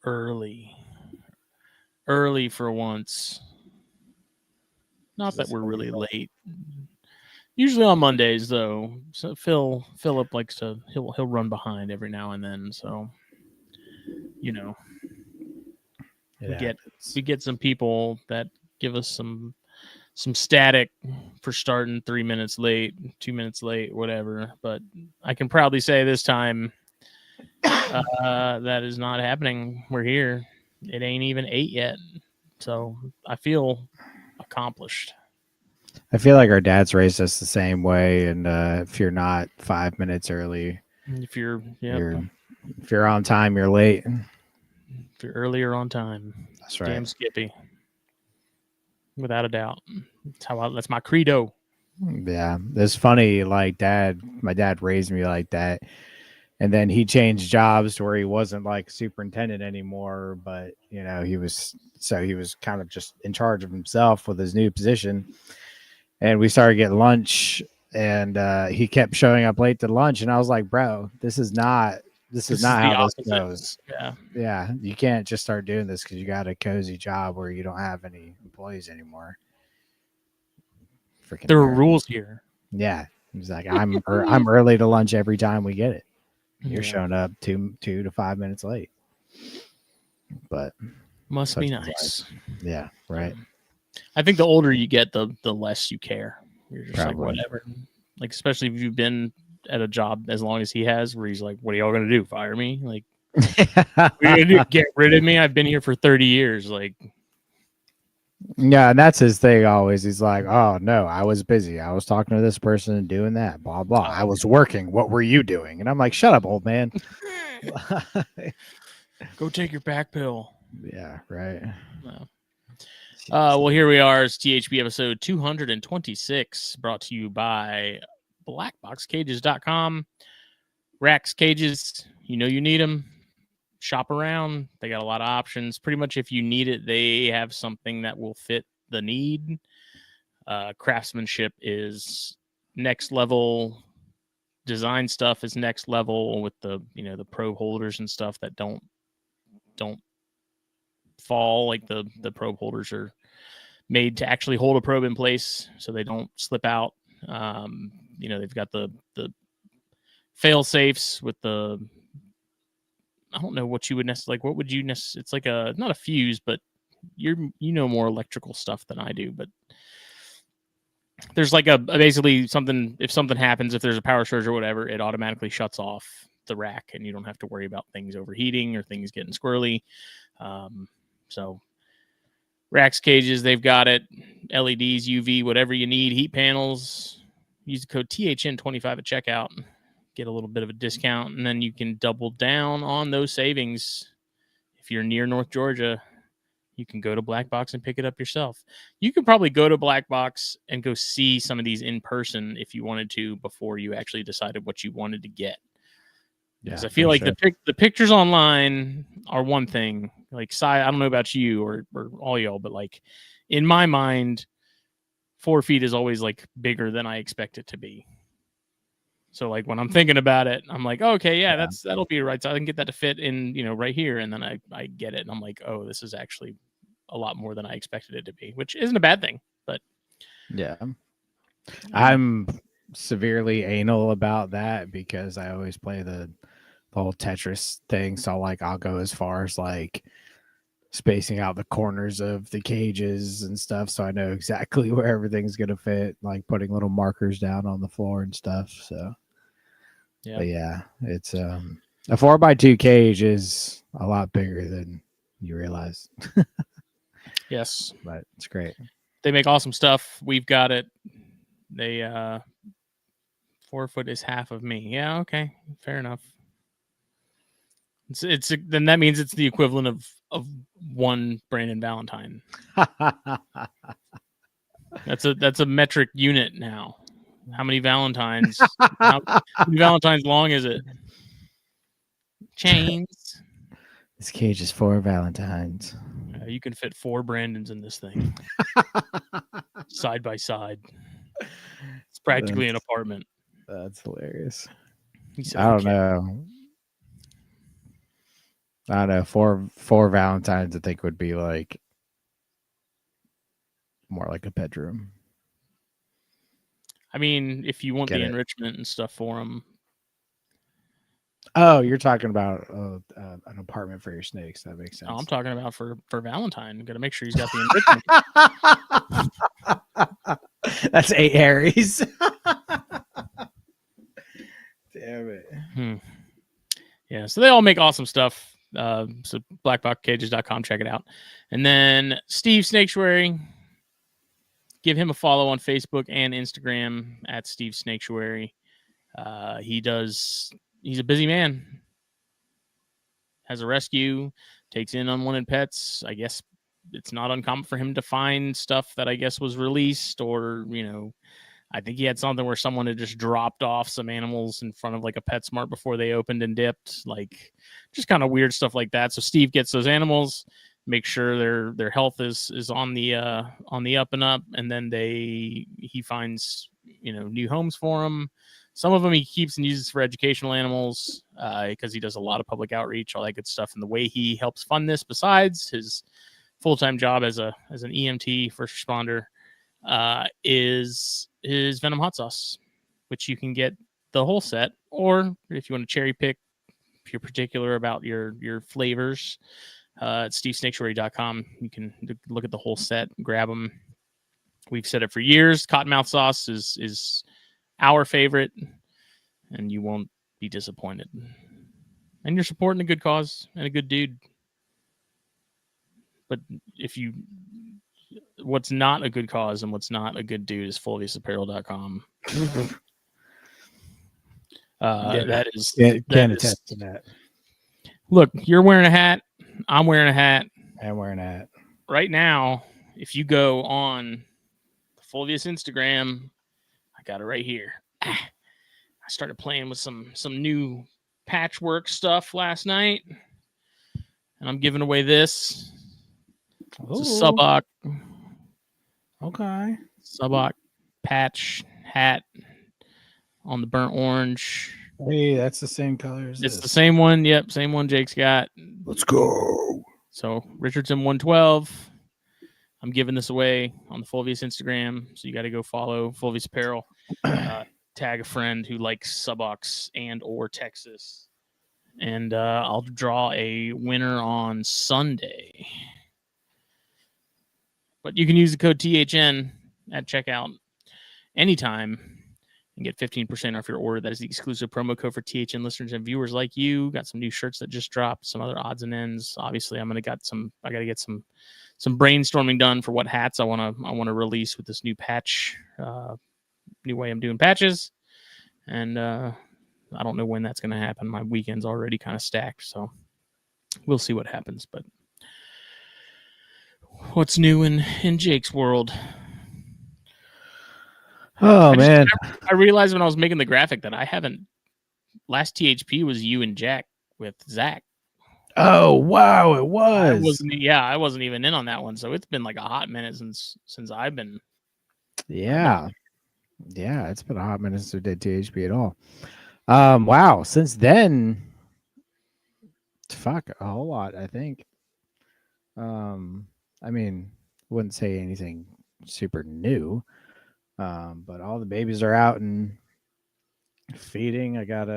early for once. Not that we're really late. Usually on Mondays, though. So Philip likes to he'll run behind every now and then. So, you know, we get some people that give us some static for starting 3 minutes late, 2 minutes late, whatever. But I can proudly say this time that is not happening. We're here. It ain't even 8 yet. So I feel accomplished. I feel like our dads raised us the same way, and if you're not 5 minutes early, if you're on time, you're late. If you're earlier on time, that's right. Damn Skippy, without a doubt. That's my credo. Yeah, it's funny. Like my dad raised me like that, and then he changed jobs to where he wasn't like superintendent anymore, but he was kind of just in charge of himself with his new position. And we started getting lunch, and he kept showing up late to lunch, and I was like, bro, this is not how this goes. Yeah, you can't just start doing this because you got a cozy job where you don't have any employees anymore. There are rules here. Yeah, he's like, I'm early to lunch every time we get it. You're showing up 2 to 5 minutes late, but must be nice. Yeah, right. I think the older you get, the less you care. You're just like, whatever. Like, especially if you've been at a job as long as he has, where he's like, what are y'all going to do? Fire me? Like, what are you going to do? Get rid of me? I've been here for 30 years. Like, yeah, and that's his thing always. He's like, oh, no, I was busy. I was talking to this person and doing that, blah, blah. I was working. What were you doing? And I'm like, shut up, old man. Go take your back pill. Yeah, right. No. Well, here we are. It's THP episode 226, brought to you by BlackBoxCages.com. Racks, cages, you need them. Shop around. They got a lot of options. Pretty much if you need it, they have something that will fit the need. Craftsmanship is next level. Design stuff is next level with the probe holders and stuff that don't fall. Like the probe holders are made to actually hold a probe in place so they don't slip out. They've got the fail safes with the, I don't know what you would necessarily, like, what would you necessarily, it's like not a fuse, but you're more electrical stuff than I do, but there's like basically something, if something happens, if there's a power surge or whatever, it automatically shuts off the rack and you don't have to worry about things overheating or things getting squirrely. So racks, cages, they've got it. LEDs, UV, whatever you need. Heat panels. Use the code THN25 at checkout. Get a little bit of a discount, and then you can double down on those savings. If you're near North Georgia, you can go to BlackBox and pick it up yourself. You could probably go to BlackBox and go see some of these in person if you wanted to before you actually decided what you wanted to get. Because I feel like the pictures online are one thing. Like, I don't know about you or all y'all, but like in my mind, 4 feet is always like bigger than I expect it to be. So like when I'm thinking about it, I'm like, okay, yeah, that'll be right. So I can get that to fit in, right here, and then I get it, and I'm like, oh, this is actually a lot more than I expected it to be, which isn't a bad thing, but yeah, I'm severely anal about that because I always play the whole Tetris thing. So like I'll go as far as like spacing out the corners of the cages and stuff, so I know exactly where everything's gonna fit, like putting little markers down on the floor and stuff. So but yeah, it's a 4x2 cage is a lot bigger than you realize. Yes, but it's great. They make awesome stuff. We've got it. They 4 foot is half of me. Yeah, okay, fair enough. It's then that means it's the equivalent of one Brandon Valentine. That's a metric unit now. How many Valentines? How many Valentines long is it? Chains. This cage is 4 Valentines. You can fit 4 Brandons in this thing. Side by side. It's practically an apartment. That's hilarious. Said, I don't know. I don't know. For Valentine's, I think would be like more like a bedroom. I mean, if you want Get the it. enrichment and stuff for them. Oh, you're talking about an apartment for your snakes. That makes sense. I'm talking about for Valentine. Got to make sure he's got the enrichment. That's 8 Harrys. Damn it. Yeah, so they all make awesome stuff. So blackboxcages.com, check it out. And then Steve Snaketuary, give him a follow on Facebook and Instagram at Steve Snaketuary. He's a busy man. Has a rescue, takes in unwanted pets. I guess it's not uncommon for him to find stuff that I guess was released, or, I think he had something where someone had just dropped off some animals in front of like a PetSmart before they opened and dipped, like just kind of weird stuff like that. So Steve gets those animals, make sure their health is on the up and up, and then he finds new homes for them. Some of them he keeps and uses for educational animals because he does a lot of public outreach, all that good stuff. And the way he helps fund this, besides his full-time job as an EMT first responder, is his Venom hot sauce, which you can get the whole set, or if you want to cherry pick, if you're particular about your flavors, at stevesnaketuary.com, you can look at the whole set, grab them. We've said it for years. Cottonmouth sauce is our favorite, and you won't be disappointed. And you're supporting a good cause and a good dude. But what's not a good cause and what's not a good dude is fulviusapparel.com. That is Can't attest to that. Look, you're wearing a hat. I'm wearing a hat. I'm wearing a hat. Right now, if you go on the Fulvius Instagram, I got it right here. I started playing with some new patchwork stuff last night, and I'm giving away this. It's a Subok. Okay. Subok patch hat on the burnt orange. Hey, that's the same color as It's this. the same one. Yep, same one Jake's got. Let's go. So Richardson 112. I'm giving this away on the Fulvius Instagram, so you got to go follow Fulvius Apparel. Tag a friend who likes Subox and or Texas, and I'll draw a winner on Sunday. But you can use the code THN at checkout anytime and get 15% off your order. That is the exclusive promo code for THN listeners and viewers like you. Got some new shirts that just dropped, some other odds and ends. Obviously, I got to get some brainstorming done for what hats I want to release with this new patch, new way I'm doing patches. And I don't know when that's going to happen. My weekend's already kind of stacked, so we'll see what happens. But what's new in Jake's world? Oh, man. I realized when I was making the graphic that last THP was you and Jack with Zach. Oh, wow, it was. I wasn't even in on that one. So it's been like a hot minute since I've been. Yeah. Yeah, it's been a hot minute since we did THP at all. Wow. Since then, a whole lot, I think. I mean, wouldn't say anything super new. But all the babies are out and feeding. I got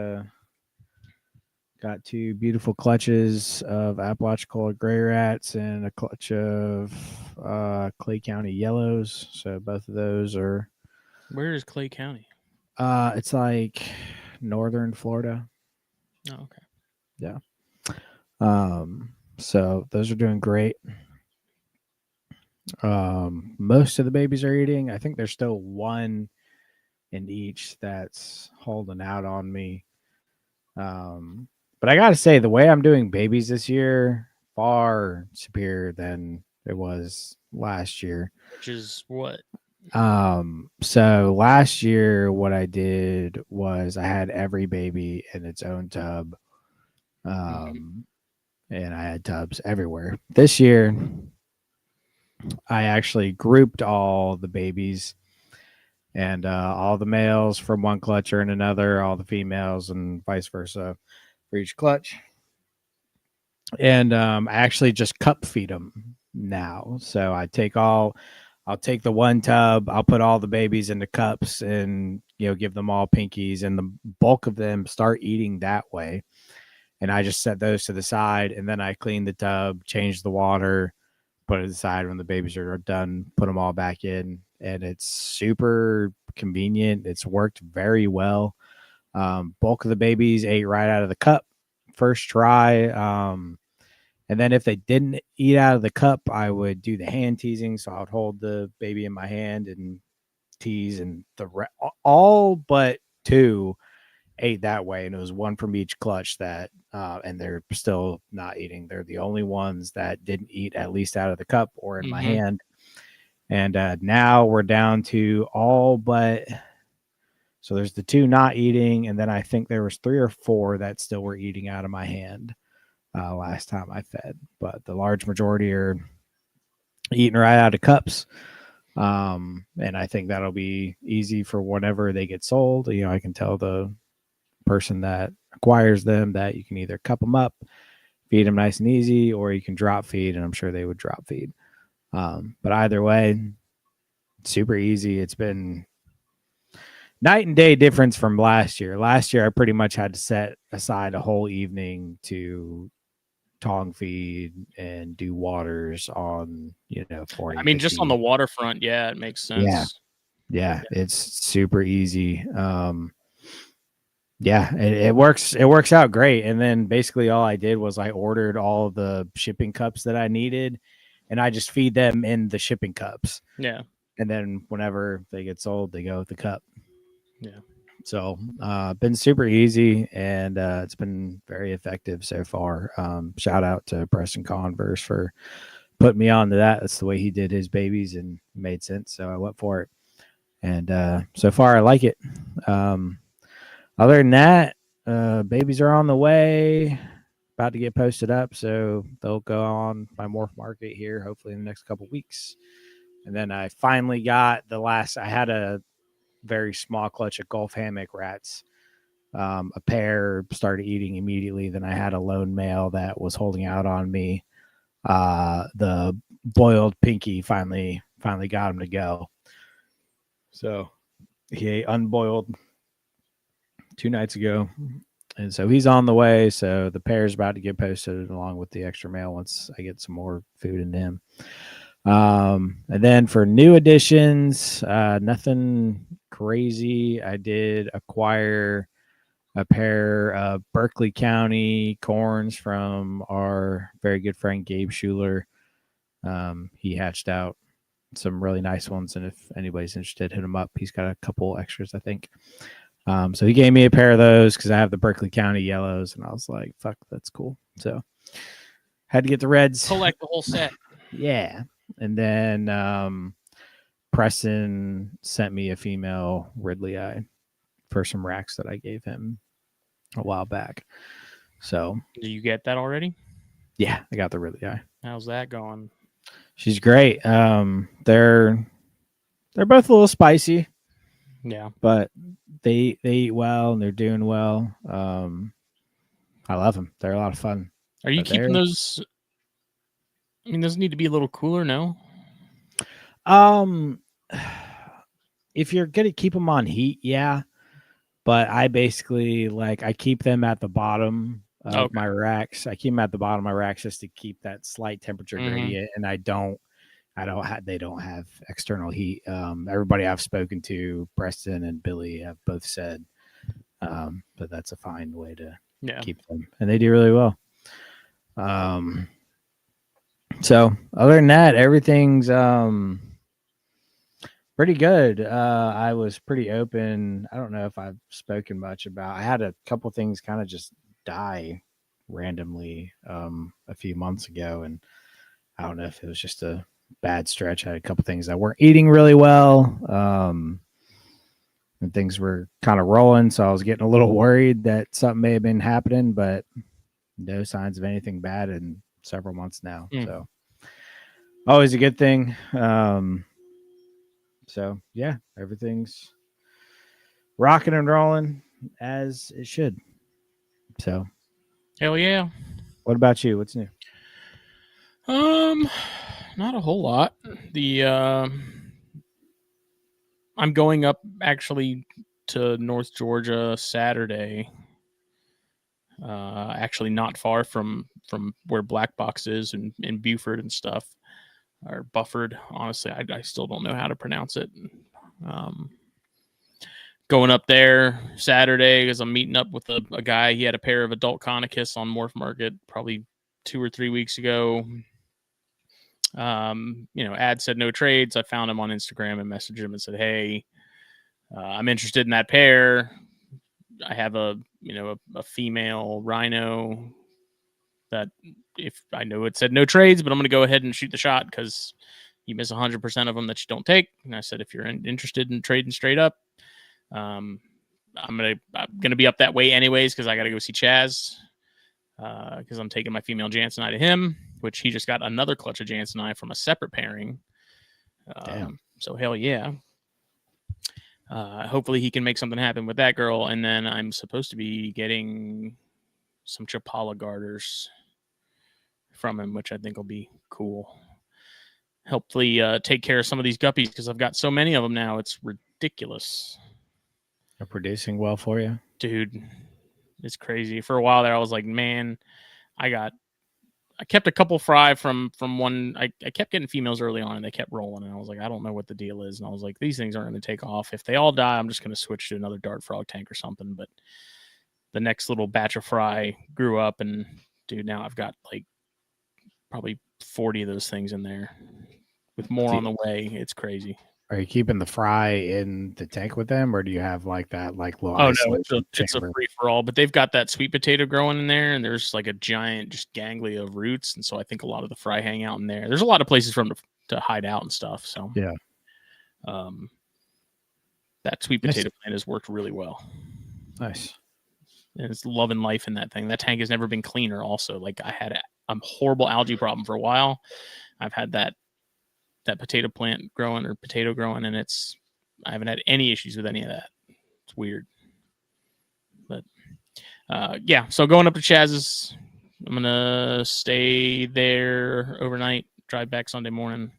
2 beautiful clutches of apalachicola gray rats and a clutch of Clay County yellows. So both of those are. Where is Clay County? It's like northern Florida. Oh, okay. Yeah. So those are doing great. Most of the babies are eating. I think there's still one in each that's holding out on me. But I gotta say, the way I'm doing babies this year, far superior than it was last year. Which is what? So last year, what I did was I had every baby in its own tub. And I had tubs everywhere. This year, I actually grouped all the babies and all the males from one clutcher and another, all the females, and vice versa for each clutch. And I actually just cup feed them now. So I'll take the one tub, I'll put all the babies into cups and, give them all pinkies, and the bulk of them start eating that way. And I just set those to the side, and then I clean the tub, change the water, put it aside. When the babies are done, put them all back in, and it's super convenient. It's worked very well. Bulk of the babies ate right out of the cup first try. And then if they didn't eat out of the cup, I would do the hand teasing. So I would hold the baby in my hand and tease, and all but two ate that way, and it was one from each clutch that, and they're still not eating. They're the only ones that didn't eat at least out of the cup or in my hand. And now we're down to all but. So there's the two not eating, and then I think there was 3 or 4 that still were eating out of my hand last time I fed. But the large majority are eating right out of cups. And I think that'll be easy for whenever they get sold. I can tell the person that acquires them that you can either cup them up, feed them nice and easy, or you can drop feed, and I'm sure they would drop feed. But either way, super easy. It's been night and day difference from last year. Last year, I pretty much had to set aside a whole evening to tong feed and do waters on, 40, I mean, 50. just on the waterfront, yeah, it makes sense. Yeah, it's super easy. Yeah, it works. It works out great. And then basically all I did was I ordered all the shipping cups that I needed, and I just feed them in the shipping cups. Yeah. And then whenever they get sold, they go with the cup. Yeah. So been super easy, and it's been very effective so far. Shout out to Preston Converse for putting me on to that. That's the way he did his babies, and made sense. So I went for it. And so far I like it. Other than that, babies are on the way, about to get posted up. So they'll go on my morph market here, hopefully in the next couple weeks. And then I finally got I had a very small clutch of Gulf hammock rats. A pair started eating immediately. Then I had a lone male that was holding out on me. The boiled pinky finally got him to go. So he ate unboiled 2 nights ago, and so he's on the way. So the pair's about to get posted along with the extra male once I get some more food into him. And then for new additions, nothing crazy. I did acquire a pair of Berkeley County corns from our very good friend Gabe Schuler. He hatched out some really nice ones, and if anybody's interested, hit him up. He's got a couple extras, I think. So he gave me a pair of those because I have the Berkeley County yellows, and I was like, fuck, that's cool. So had to get the reds. Collect the whole set. Yeah. And then Preston sent me a female Ridley eye for some racks that I gave him a while back. So do you get that already? Yeah, I got the Ridley eye. How's that going? She's great. They're both a little spicy. Yeah, but they eat well and they're doing well. I love them. They're a lot of fun. Are you keeping those? I mean, those need to be a little cooler, no? If you're gonna keep them on heat, yeah. But I basically I keep them at the bottom of my racks. I keep them at the bottom of my racks just to keep that slight temperature gradient, and they don't have external heat. Everybody I've spoken to, Preston and Billy, have both said that that's a fine way to keep them, and they do really well. So other than that, everything's pretty good. I was pretty open. I don't know if I've spoken much about. I had a couple things kind of just die randomly a few months ago, and I don't know if it was just a bad stretch. I had a couple things that weren't eating really well, and things were kind of rolling, so I was getting a little worried that something may have been happening, but no signs of anything bad in several months now. So always a good thing. So yeah, everything's rocking and rolling as it should. So hell yeah. What about you? What's new? Not a whole lot. I'm going up actually to North Georgia Saturday. Actually, not far from where BlackBox is in Buford and stuff, or Bufford. Honestly, I still don't know how to pronounce it. Going up there Saturday because I'm meeting up with a guy. He had a pair of adult Conicus on Morph Market probably 2 or 3 weeks ago. Ad said no trades. I found him on Instagram and messaged him and said, "Hey, I'm interested in that pair. I have a female rhino that if I know it said no trades, but I'm going to go ahead and shoot the shot because you miss 100% of them that you don't take." And I said, if you're interested in trading straight up, I'm gonna be up that way anyways because I got to go see Chaz because I'm taking my female Jansenite to him, which he just got another clutch of Jansenite from a separate pairing. So hell yeah. Hopefully he can make something happen with that girl, and then I'm supposed to be getting some Chapala garters from him, which I think will be cool. Hopefully take care of some of these guppies because I've got so many of them now. It's ridiculous. They're producing well for you, dude. It's crazy. For a while there, I was like, man, I kept a couple fry from one. I kept getting females early on, and they kept rolling. And I was like, I don't know what the deal is. And I was like, these things aren't going to take off. If they all die, I'm just going to switch to another dart frog tank or something. But the next little batch of fry grew up, and dude, now I've got like probably 40 of those things in there, with more on the way. It's crazy. Are you keeping the fry in the tank with them, or do you have like that little isolation it's a free for all? But they've got that sweet potato growing in there, and there's like a giant just gangly of roots, and so I think a lot of the fry hang out in there. There's a lot of places for them to hide out and stuff. So yeah, that sweet potato plant has worked really well. Nice. And it's loving life in that thing. That tank has never been cleaner. Also, like I had a horrible algae problem for a while. I've had that potato plant growing or potato growing, and I haven't had any issues with any of that. It's weird. But yeah, so going up to Chaz's, I'm gonna stay there overnight, drive back Sunday morning.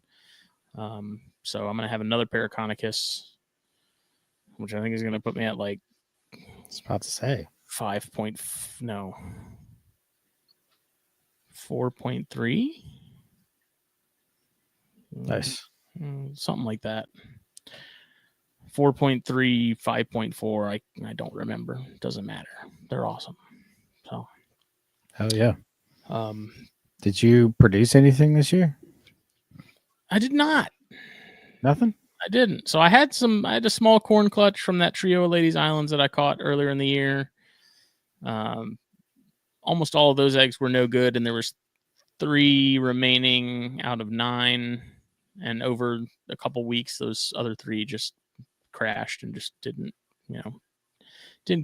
So I'm gonna have another pair of Conicus, which I think is gonna put me at like, I was about to say 4.3. Nice. Something like that. 4.3, 5.4. I don't remember. Doesn't matter. They're awesome. So hell yeah. Did you produce anything this year? I did not. Nothing? I didn't. So I had a small corn clutch from that trio of Ladies Islands that I caught earlier in the year. Almost all of those eggs were no good, and there was 3 remaining out of 9. And over a couple weeks, those other 3 just crashed and just didn't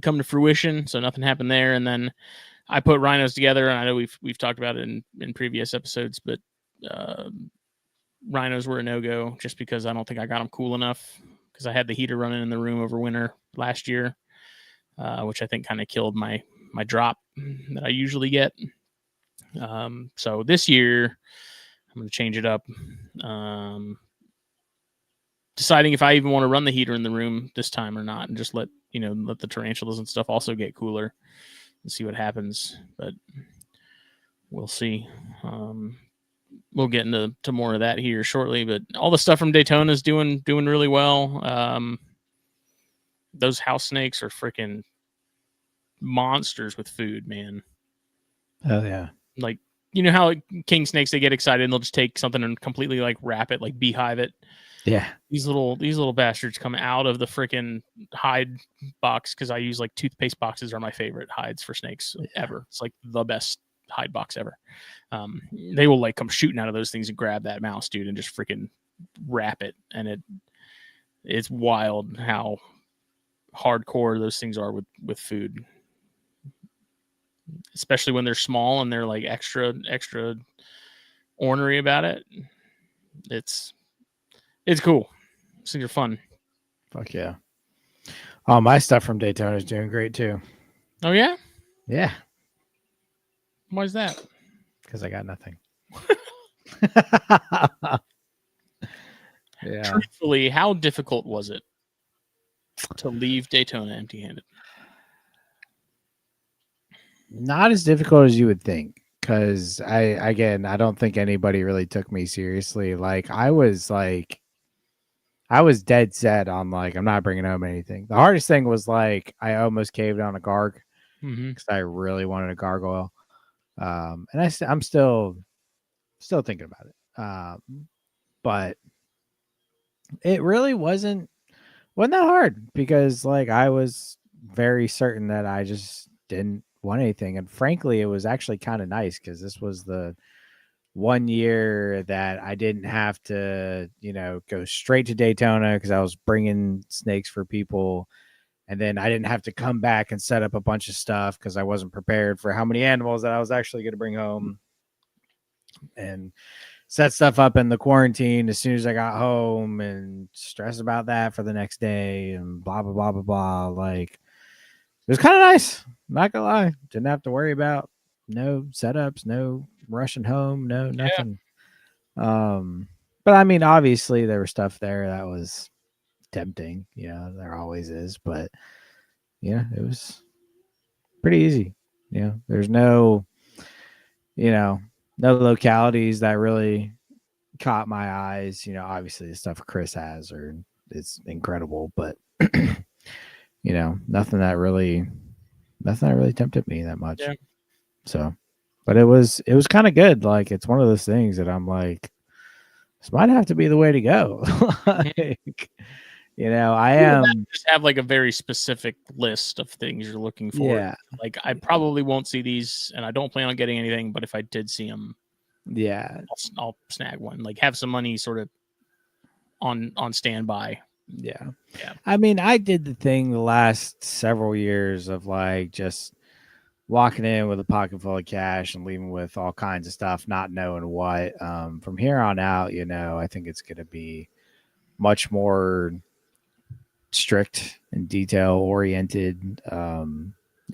come to fruition. So nothing happened there. And then I put rhinos together, and I know we've talked about it in previous episodes, but rhinos were a no-go just because I don't think I got them cool enough, because I had the heater running in the room over winter last year, which I think kind of killed my drop that I usually get. So this year I'm going to change it up. Deciding if I even want to run the heater in the room this time or not, and just let the tarantulas and stuff also get cooler and see what happens. But we'll see. We'll get into more of that here shortly. But all the stuff from Daytona is doing really well. Those house snakes are freaking monsters with food, man. Oh yeah. Like, you know how king snakes, they get excited and they'll just take something and completely like wrap it, like beehive it. Yeah. These little bastards come out of the freaking hide box, because I use like toothpaste boxes are my favorite hides for snakes ever. It's like the best hide box ever. They will like come shooting out of those things and grab that mouse, dude, and just freaking wrap it. And it's wild how hardcore those things are with food, especially when they're small and they're like extra ornery about it. It's cool. These things are fun. Fuck yeah. All my stuff from Daytona is doing great too. Oh yeah? Yeah. Why is that? Because I got nothing. Yeah. Truthfully, how difficult was it to leave Daytona empty-handed? Not as difficult as you would think. Because I don't think anybody really took me seriously. I was dead set on I'm not bringing home anything. The hardest thing was I almost caved on a garg because I really wanted a gargoyle. And I'm still thinking about it. But it really wasn't that hard because I was very certain that I just didn't want anything. And frankly, it was actually kind of nice because this was the 1 year that I didn't have to, go straight to Daytona because I was bringing snakes for people. And then I didn't have to come back and set up a bunch of stuff because I wasn't prepared for how many animals that I was actually going to bring home and set stuff up in the quarantine as soon as I got home and stress about that for the next day and blah, blah, blah, blah, blah. It was kind of nice. Not gonna lie. Didn't have to worry about no setups, no rushing home, no nothing. Yeah. But I mean, obviously there was stuff there that was tempting. There always is. But yeah, it was pretty easy. There's no, no localities that really caught my eyes. Obviously the stuff Chris has it's incredible, but nothing that really tempted me that much. Yeah. So, but it was kind of good. It's one of those things that I'm this might have to be the way to go. I am just have a very specific list of things you're looking for. Yeah. I probably won't see these and I don't plan on getting anything, but if I did see them, yeah, I'll snag one. Have some money sort of on standby. Yeah. I mean, I did the thing the last several years of just walking in with a pocket full of cash and leaving with all kinds of stuff, not knowing what. From here on out, I think it's going to be much more strict and detail oriented,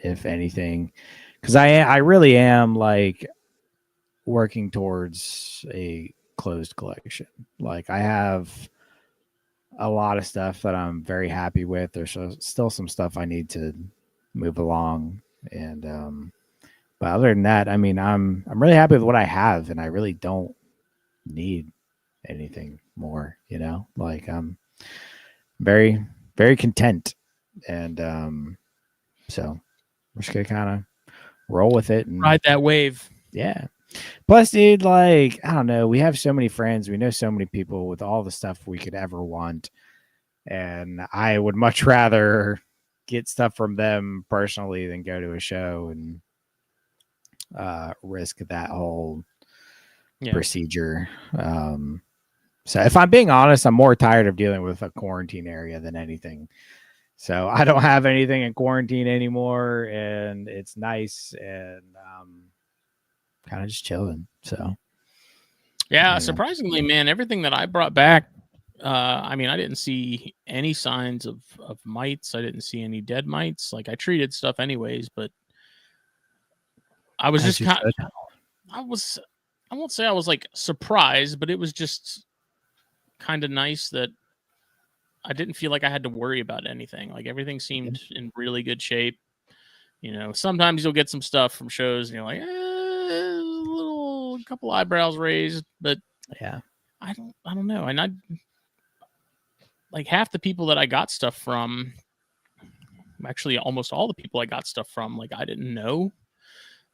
if anything, because I really am working towards a closed collection. I have a lot of stuff that I'm very happy with. There's still some stuff I need to move along, and but other than that, I mean, I'm really happy with what I have, and I really don't need anything more. I'm very, very content, and so we're just gonna kind of roll with it and ride that wave. Yeah. Plus, dude, I don't know. We have so many friends. We know so many people with all the stuff we could ever want. And I would much rather get stuff from them personally than go to a show and risk that whole procedure. So if I'm being honest, I'm more tired of dealing with a quarantine area than anything. So I don't have anything in quarantine anymore, and it's nice, and kind of just chilling. So yeah, surprisingly, man, everything that I brought back, I mean, I didn't see any signs of mites. I didn't see any dead mites. I treated stuff anyways, but I was just kind of, I won't say I was surprised, but it was just kind of nice that I didn't feel like I had to worry about anything. Everything seemed in really good shape. Sometimes you'll get some stuff from shows and you're like, a couple eyebrows raised, but yeah, I don't know. And I half the people that I got stuff from, actually almost all the people I got stuff from, I didn't know,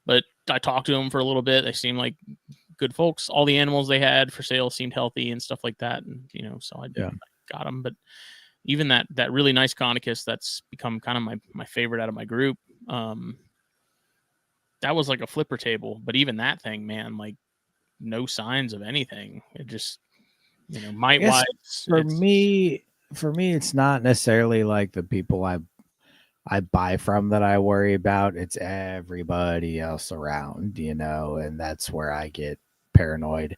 but I talked to them for a little bit. They seemed like good folks. All the animals they had for sale seemed healthy and stuff like that. And, so I got them, but even that really nice Conicus that's become kind of my favorite out of my group. That was a flipper table, but even that thing, man, no signs of anything. It just, mite wise. For me, it's not necessarily the people I buy from that I worry about. It's everybody else around, and that's where I get paranoid.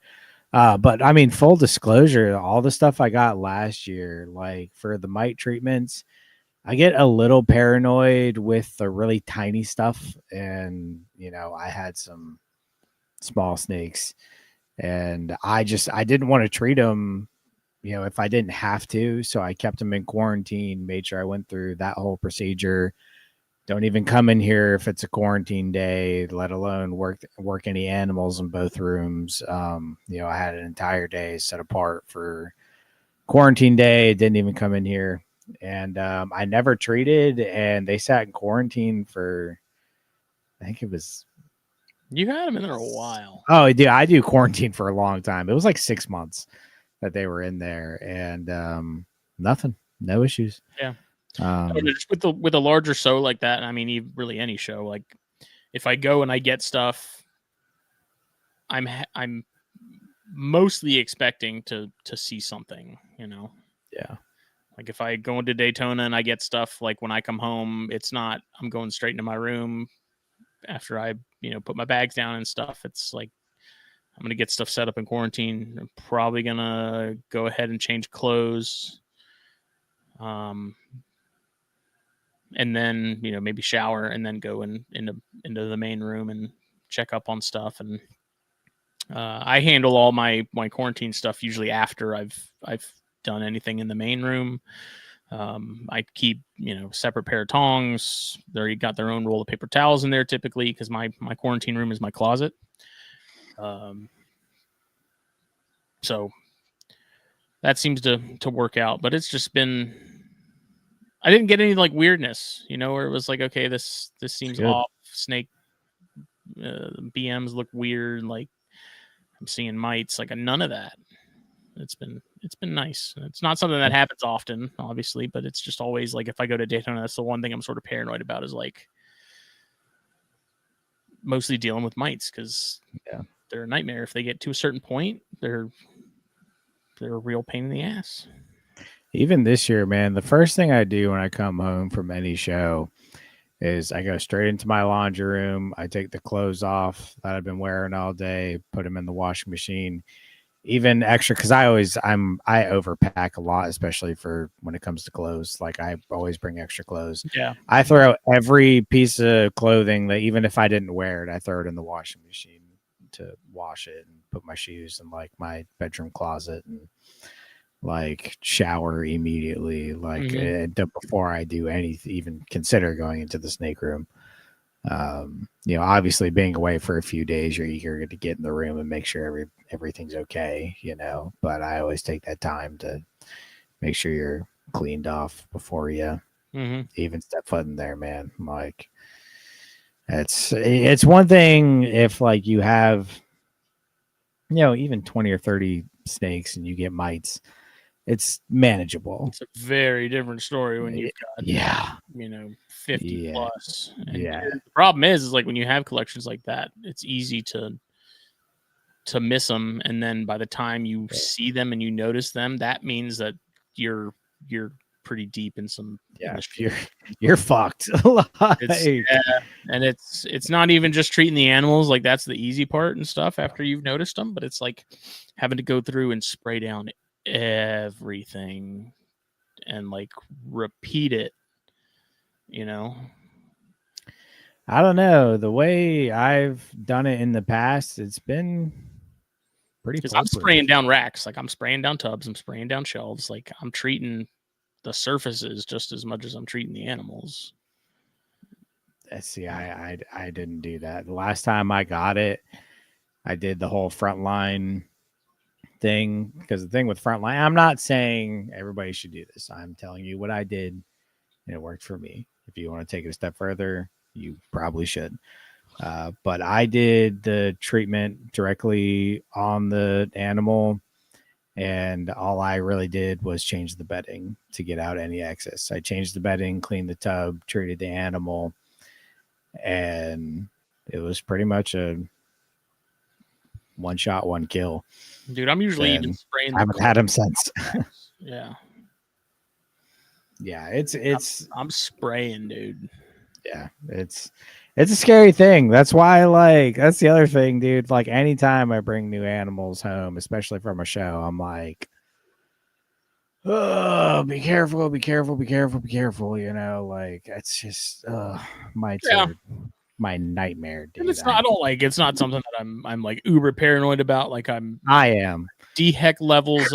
But I mean, full disclosure, all the stuff I got last year, for the mite treatments, I get a little paranoid with the really tiny stuff, and I had some small snakes, and I didn't want to treat them, if I didn't have to. So I kept them in quarantine, made sure I went through that whole procedure. Don't even come in here if it's a quarantine day, let alone work any animals in both rooms. I had an entire day set apart for quarantine day. Didn't even come in here, and I never treated, and they sat in quarantine for, I think it was. You had them in there a while. Oh, dude, I do quarantine for a long time. It was like 6 months that they were in there, and nothing, no issues. Yeah. Just with a larger show like that, I mean, really any show, like if I go and I get stuff, I'm mostly expecting to see something, Yeah. Like if I go into Daytona and I get stuff, like when I come home, it's not I'm going straight into my room after I put my bags down and stuff. It's like I'm gonna get stuff set up in quarantine. I'm probably gonna go ahead and change clothes. And then maybe shower and then go into the main room and check up on stuff. And I handle all my quarantine stuff usually after I've done anything in the main room. I keep separate pair of tongs. They got their own roll of paper towels in there typically because my quarantine room is my closet. So that seems to work out, but it's just been. I didn't get any like weirdness, where it was like, okay, this seems off. Snake BMs look weird. Like I'm seeing mites, like none of that. It's been nice. It's not something that happens often, obviously, but it's just always like if I go to Daytona, that's the one thing I'm sort of paranoid about is like mostly dealing with mites because they're a nightmare. If they get to a certain point, they're a real pain in the ass. Even this year, man, the first thing I do when I come home from any show is I go straight into my laundry room. I take the clothes off that I've been wearing all day, put them in the washing machine, even extra. Cause I overpack a lot, especially for when it comes to clothes. Like I always bring extra clothes. Yeah. I throw every piece of clothing that even if I didn't wear it, I throw it in the washing machine to wash it and put my shoes in like my bedroom closet and like shower immediately, like before I do anything, even consider going into the snake room. Obviously being away for a few days, you're eager to get in the room and make sure everything's okay, but I always take that time to make sure you're cleaned off before you even step foot in there, man. Like it's one thing if like you have, even 20 or 30 snakes and you get mites. It's manageable. It's a very different story when you've got 50 plus. And the problem is like when you have collections like that, it's easy to miss them, and then by the time you see them and you notice them, that means that you're pretty deep in some. Yeah, you're fucked. And it's not even just treating the animals, like that's the easy part and stuff after you've noticed them, but it's like having to go through and spray down everything and like repeat it. I don't know, the way I've done it in the past, it's been pretty because I'm spraying down racks, like I'm spraying down tubs, I'm spraying down shelves, like I'm treating the surfaces just as much as I'm treating the animals. See, I didn't do that. The last time I got it, I did the whole frontline thing, because the thing with frontline, I'm not saying everybody should do this. I'm telling you what I did, and it worked for me. If you want to take it a step further, you probably should. But I did the treatment directly on the animal, and all I really did was change the bedding to get out any excess. I changed the bedding, cleaned the tub, treated the animal, and it was pretty much a one shot, one kill. Dude, I'm usually even spraying. I haven't had him since. Yeah. Yeah, it's I'm spraying, dude. Yeah, it's a scary thing. That's why, like, that's the other thing, dude. Like, anytime I bring new animals home, especially from a show, I'm like, oh, be careful, be careful, be careful, be careful. You know, like it's just mites Yeah. are my nightmare, dude. And it's not. I don't like. It's not something that I'm like uber paranoid about. Like I am. DHEC levels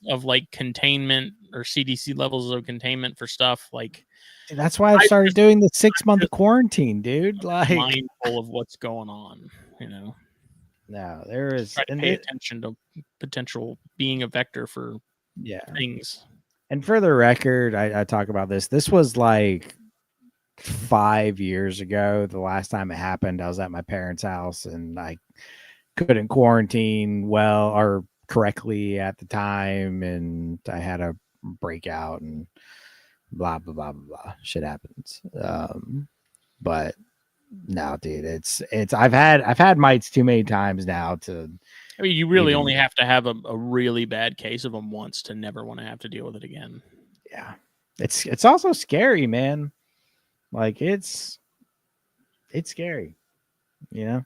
of like containment or CDC levels of containment for stuff. Like That's why I've started doing the 6-month quarantine, dude. Like mindful of what's going on. You know. no, there is Try to pay attention to potential being a vector for things. And for the record, I talk about this. This was like 5 years ago. The last time it happened, I was at my parents' house and I couldn't quarantine well or correctly at the time, and I had a breakout and blah blah blah blah blah. Shit happens. But no, dude, it's I've had mites too many times now to. I mean, you really only have to have a really bad case of them once to never want to have to deal with it again. Yeah, it's also scary, man. Like it's scary, you know,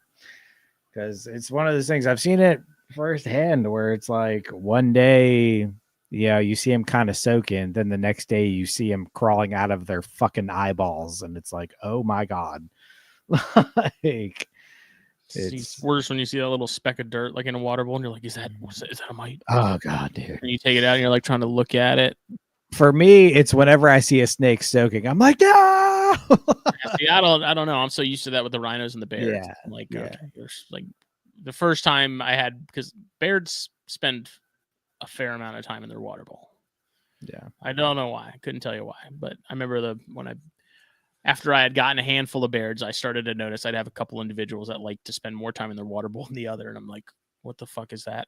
because it's one of those things. I've seen it firsthand where it's like one day, yeah, you see them kind of soaking, then the next day you see them crawling out of their fucking eyeballs, and it's like, oh my god, like. It's worse when you see that little speck of dirt like in a water bowl and you're like, is that a mite? Oh god, dude. And you take it out and you're like trying to look at it. For me, it's whenever I see a snake soaking, I'm like, no. See, I don't know. I'm so used to that with the rhinos and the bears. Yeah. I'm like, okay, there's like the first time I had, because bears spend a fair amount of time in their water bowl. Yeah. I don't know why. I couldn't tell you why, but I remember after I had gotten a handful of bears, I started to notice I'd have a couple individuals that like to spend more time in their water bowl than the other. And I'm like, what the fuck is that?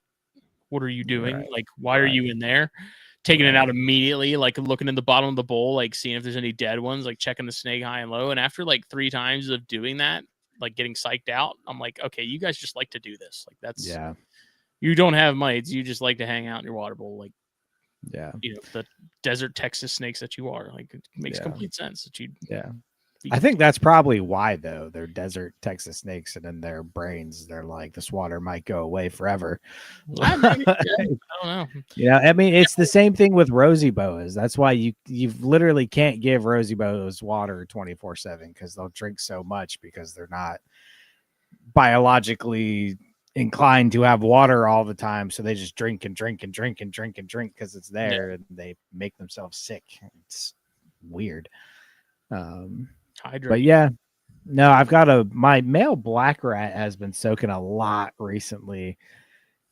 What are you doing? Right. Like, why are you in there? Taking it out immediately, like looking in the bottom of the bowl, like seeing if there's any dead ones, like checking the snake high and low. And after like 3 times of doing that, like getting psyched out, I'm like, okay, you guys just like to do this. Like that's, you don't have mites. You just like to hang out in your water bowl. Like, you know, the desert Texas snakes that you are. Like, it makes complete sense that you. Yeah. I think that's probably why, though. They're desert Texas snakes, and in their brains, they're like, this water might go away forever. I don't know. You know, I mean, it's the same thing with rosy boas. That's why you literally can't give rosy boas water 24/7 because they'll drink so much because they're not biologically inclined to have water all the time. So they just drink and drink and drink and drink and drink because it's there, and they make themselves sick. It's weird. But yeah, no, I've got my male black rat has been soaking a lot recently.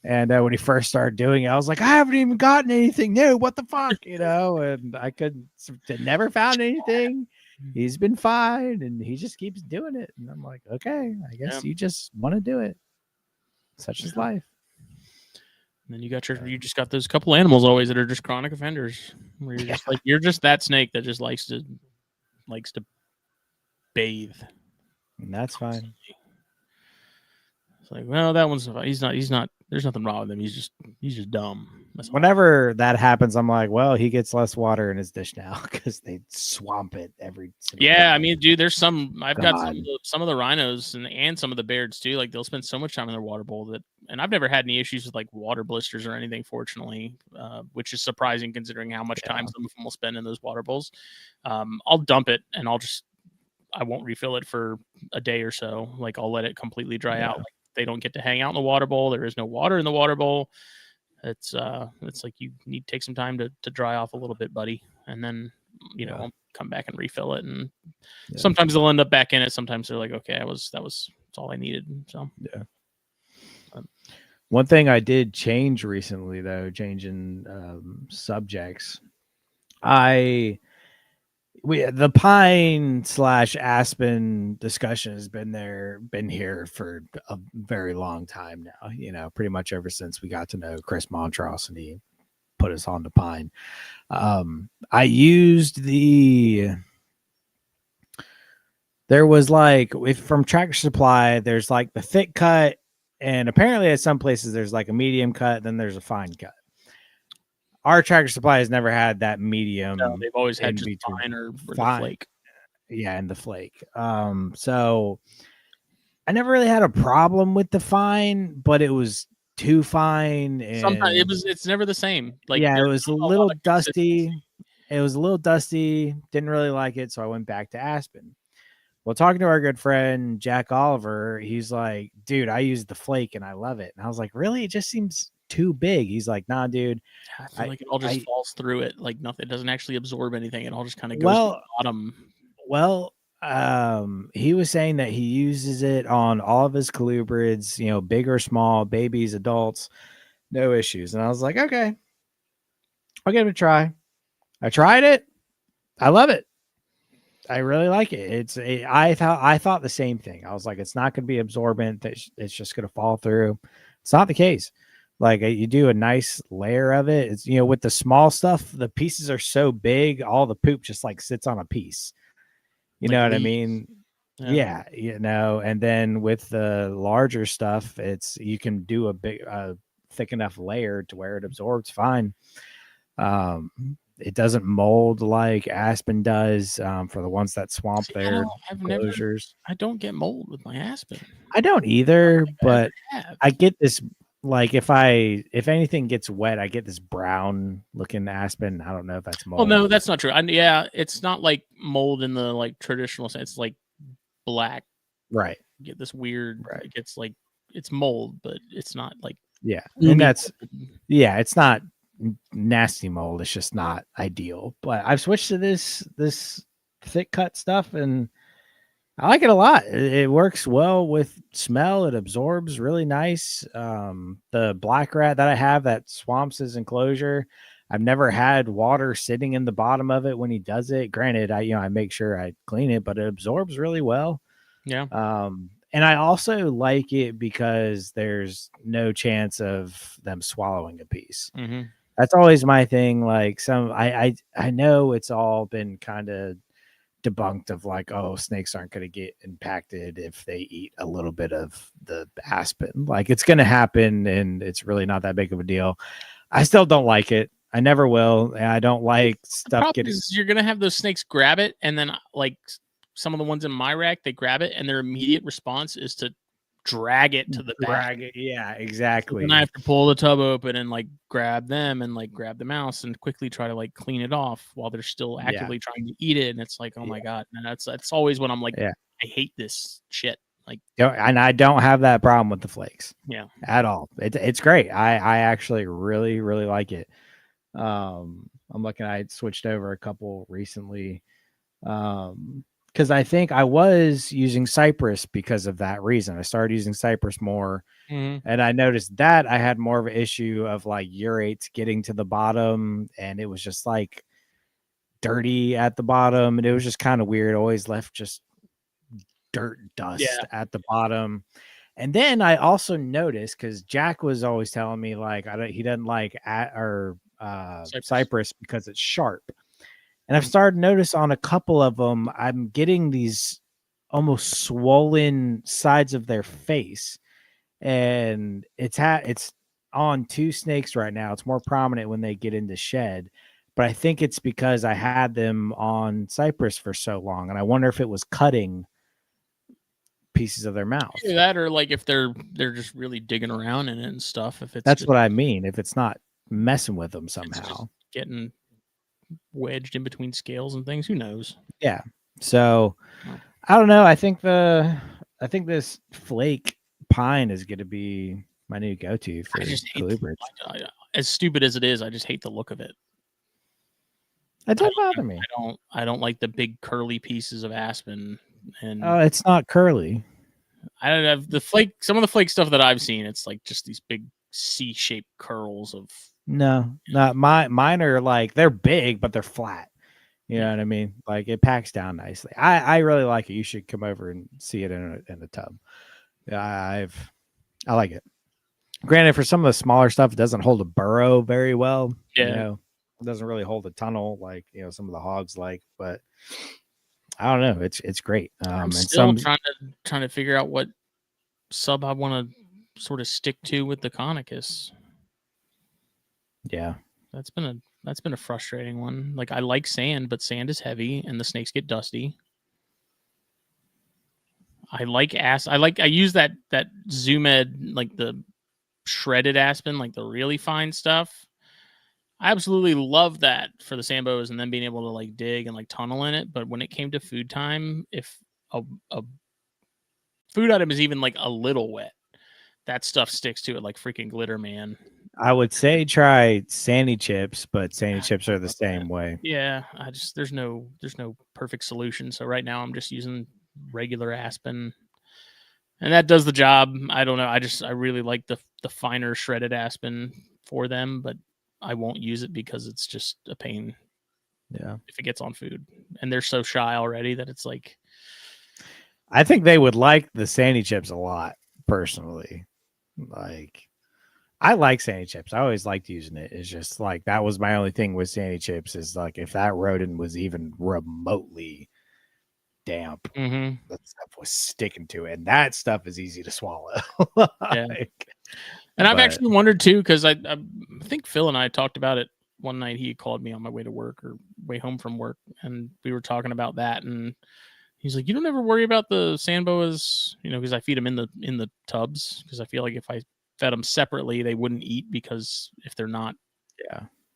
And when he first started doing it, I was like, I haven't even gotten anything new. What the fuck? You know, and I never found anything. He's been fine and he just keeps doing it. And I'm like, okay, I guess you just want to do it. Such is life. And then you just got those couple animals always that are just chronic offenders. Where you're just like, you're just that snake that just likes to bathe. And that's fine. It's like, well, that one's he's not there's nothing wrong with him. He's just dumb. Whenever that happens, I'm like, well, he gets less water in his dish now because they swamp it every single day. I mean, dude, there's I've got some of the rhinos and some of the bears too. Like they'll spend so much time in their water bowl and I've never had any issues with like water blisters or anything, fortunately, which is surprising considering how much time some of them will spend in those water bowls. I'll dump it and I won't refill it for a day or so. Like I'll let it completely dry out. Like they don't get to hang out in the water bowl. There is no water in the water bowl. It's like you need to take some time to dry off a little bit, buddy. And then, you know, I'll come back and refill it. And sometimes they'll end up back in it. Sometimes they're like, okay, that's all I needed. So, one thing I did change recently, though, changing subjects, the pine / aspen discussion has been here for a very long time now, you know, pretty much ever since we got to know Chris Montross and he put us on to pine. I used there was like, from Tractor Supply, there's like the thick cut, and apparently at some places there's like a medium cut, then there's a fine cut. Our Tractor Supply has never had that medium. No, they've always had just fine or the flake. Yeah, and the flake. So I never really had a problem with the fine, but it was too fine, Sometimes and it's never the same. Like yeah, it there's was a not a lot little of consistency. dusty. It was a little dusty. Didn't really like it, so I went back to Aspen. Well, talking to our good friend Jack Oliver, he's like, dude, I use the flake and I love it. And I was like, really? It just seems too big. He's like, nah, dude. I feel I, like it all just I, falls through it. Like nothing. It doesn't actually absorb anything. It all just kind of goes to the well, bottom. well, he was saying that he uses it on all of his colubrids, you know, big or small, babies, adults, no issues. And I was like, okay, I'll give it a try. I tried it. I love it. I really like it. I thought the same thing. I was like, it's not going to be absorbent. It's just going to fall through. It's not the case. Like you do a nice layer of it. It's, you know, with the small stuff, the pieces are so big, all the poop just like sits on a piece. You Like know what I leaves. mean? Yeah. Yeah, you know. And then with the larger stuff, it's you can do a big, thick enough layer to where it absorbs fine. It doesn't mold like Aspen does, for the ones that swamp See, their I've never, enclosures. I don't get mold with my Aspen. I don't I don't either, think I ever but have. I get this, like if anything gets wet, I get this brown looking Aspen. I don't know if that's Well, mold. no, that's not true. Yeah, it's not like mold in the like traditional sense. It's like black. Right. You get this weird. Right. It gets like it's mold, but it's not like Yeah. And gloomy that's, mold. yeah, it's not nasty mold. It's just not ideal. But I've switched to this thick cut stuff, and I like it a lot. It works well with smell. It absorbs really nice. The black rat that I have that swamps his enclosure, I've never had water sitting in the bottom of it when he does it. Granted, I make sure I clean it, but it absorbs really well. Yeah. And I also like it because there's no chance of them swallowing a piece. Mm-hmm. That's always my thing. Like I know it's all been kind of debunked of like, oh, snakes aren't going to get impacted if they eat a little bit of the aspen. Like it's going to happen, and it's really not that big of a deal. I still don't like it. I never will. And I don't like The stuff problem getting. is you're gonna have those snakes grab it, and then like some of the ones in my rack, they grab it, and their immediate response is to drag it to the back. Yeah, So exactly. then I have to pull the tub open and like grab them and like grab the mouse and quickly try to like clean it off while they're still actively trying to eat it. And it's like, oh my god, and that's always when I'm like, Yeah. I hate this shit. Like, And I don't have that problem with the flakes. yeah, At all. It's great. I actually really, really like it. I'm looking, I switched over a couple recently. Because I think I was using Cypress because of that reason. I started using Cypress more, and I noticed that I had more of an issue of like urates getting to the bottom, and it was just like dirty at the bottom, and it was just kind of weird. Always left just dirt dust at the bottom. And then I also noticed, because Jack was always telling me like he doesn't like Cypress because it's sharp. And I've started to notice on a couple of them, I'm getting these almost swollen sides of their face. And it's on two snakes right now. It's more prominent when they get into shed. But I think it's because I had them on Cypress for so long. And I wonder if it was cutting pieces of their mouth. either that or like if they're just really digging around in it and stuff. If it's That's what I mean. If it's not messing with them it's somehow. just getting wedged in between scales and things, who knows? Yeah. So I don't know. I think this flake pine is going to be my new go-to for colubrids. As stupid as it is, I just hate the look of it. That doesn't bother me. I don't like the big curly pieces of aspen. And it's not curly. I don't have the flake. Some of the flake stuff that I've seen, it's like just these big C-shaped curls of. No, not mine are like, they're big, but they're flat. You know what I mean? Like it packs down nicely. I really like it. You should come over and see it in the tub. Yeah, I like it. Granted, for some of the smaller stuff, it doesn't hold a burrow very well. Yeah. You know, it doesn't really hold a tunnel like, you know, some of the hogs like, but I don't know. It's great. I'm still trying to figure out what sub I want to sort of stick to with the Conicus. Yeah. That's been a frustrating one. Like I like sand, but sand is heavy and the snakes get dusty. I use that Zoom Ed, like the shredded aspen, like the really fine stuff. I absolutely love that for the Sambos and then being able to like dig and like tunnel in it. But when it came to food time, if a food item is even like a little wet, that stuff sticks to it like freaking glitter, man. I would say try Sandy chips, but Sandy chips are the same way. Yeah, there's no perfect solution. So right now I'm just using regular aspen, and that does the job. I don't know. I really like the finer shredded aspen for them, but I won't use it because it's just a pain. Yeah, if it gets on food, and they're so shy already that it's like. I think they would like the Sandy chips a lot, personally. Like, I like Sandy chips. I always liked using it. It's just like that was my only thing with Sandy chips is like if that rodent was even remotely damp, that stuff was sticking to it, and that stuff is easy to swallow. Yeah. And I've actually wondered too, because I think Phil and I talked about it one night. He called me on my way to work or way home from work, and we were talking about that. And he's like, "You don't ever worry about the sand boas, because I feed them in the tubs, because I feel like if I fed them separately, they wouldn't eat, because if they're not,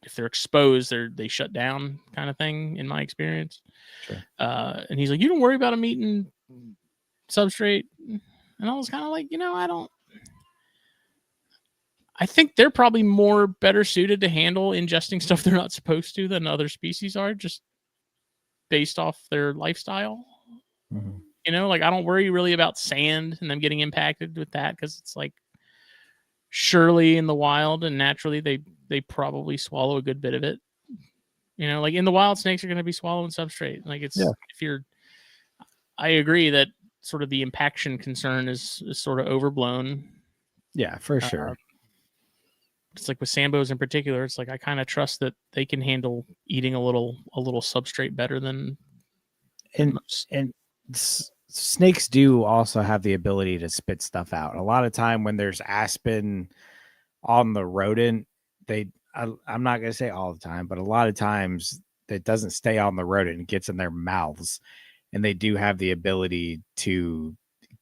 if they're exposed, they shut down, kind of thing, in my experience." Sure. And he's like, "You don't worry about them eating substrate," and I was kind of like, I think they're probably better suited to handle ingesting stuff they're not supposed to than other species are, just based off their lifestyle. Like I don't worry really about sand and them getting impacted with that, because it's like surely in the wild and naturally they probably swallow a good bit of it. Like in the wild, snakes are going to be swallowing substrate. Like I agree that sort of the impaction concern is sort of overblown. Yeah, for sure. It's like with Sambos in particular, it's like I kind of trust that they can handle eating a little substrate better than most. And snakes do also have the ability to spit stuff out. A lot of time when there's aspen on the rodent, I'm not going to say all the time, but a lot of times it doesn't stay on the rodent. It gets in their mouths, and they do have the ability to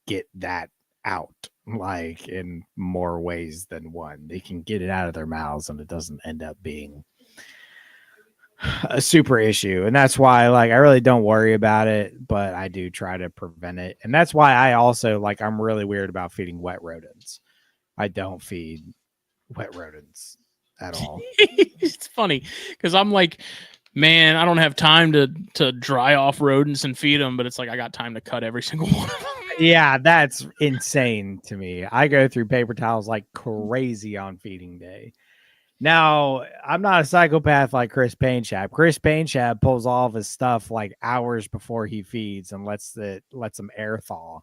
get that out, like in more ways than one. They can get it out of their mouths, and it doesn't end up being a super issue. And that's why, like, I really don't worry about it, but I do try to prevent it. And that's why I also, like, I'm really weird about feeding wet rodents. I don't feed wet rodents at all. It's funny because I'm like, man, I don't have time to dry off rodents and feed them, but it's like I got time to cut every single one of them. Yeah, that's insane to me. I go through paper towels like crazy on feeding day. Now, I'm not a psychopath like Chris Painshab. Chris Painshab pulls all of his stuff like hours before he feeds and lets them air thaw.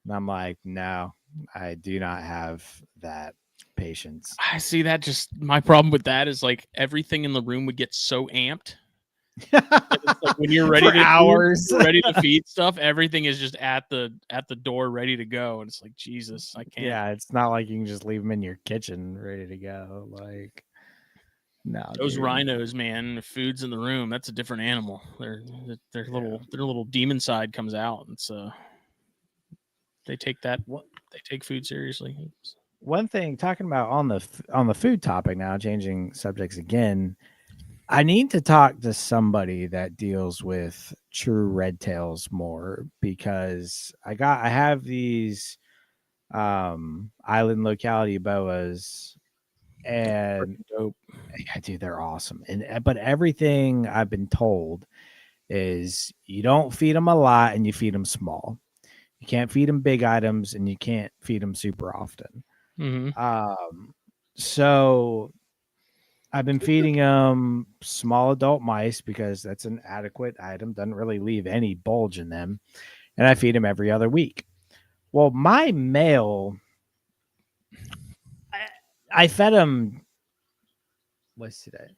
And I'm like, no, I do not have that patience. I see that. Just my problem with that is like everything in the room would get so amped. Like when you're ready for hours, ready to feed stuff, everything is just at the door ready to go, and it's like, Jesus, I can't. Yeah, it's not like you can just leave them in your kitchen ready to go. Like, no, those rhinos, man, the food's in the room. That's a different animal. Their little demon side comes out. It's they take food seriously. One thing, talking about on the food topic now, changing subjects again, I need to talk to somebody that deals with true red tails more, because I have these island locality boas, and yeah, dude, they're awesome. But everything I've been told is you don't feed them a lot and you feed them small. You can't feed them big items and you can't feed them super often. So I've been feeding them small adult mice because that's an adequate item, doesn't really leave any bulge in them, and I feed them every other week. Well, my male, I fed them. What's today?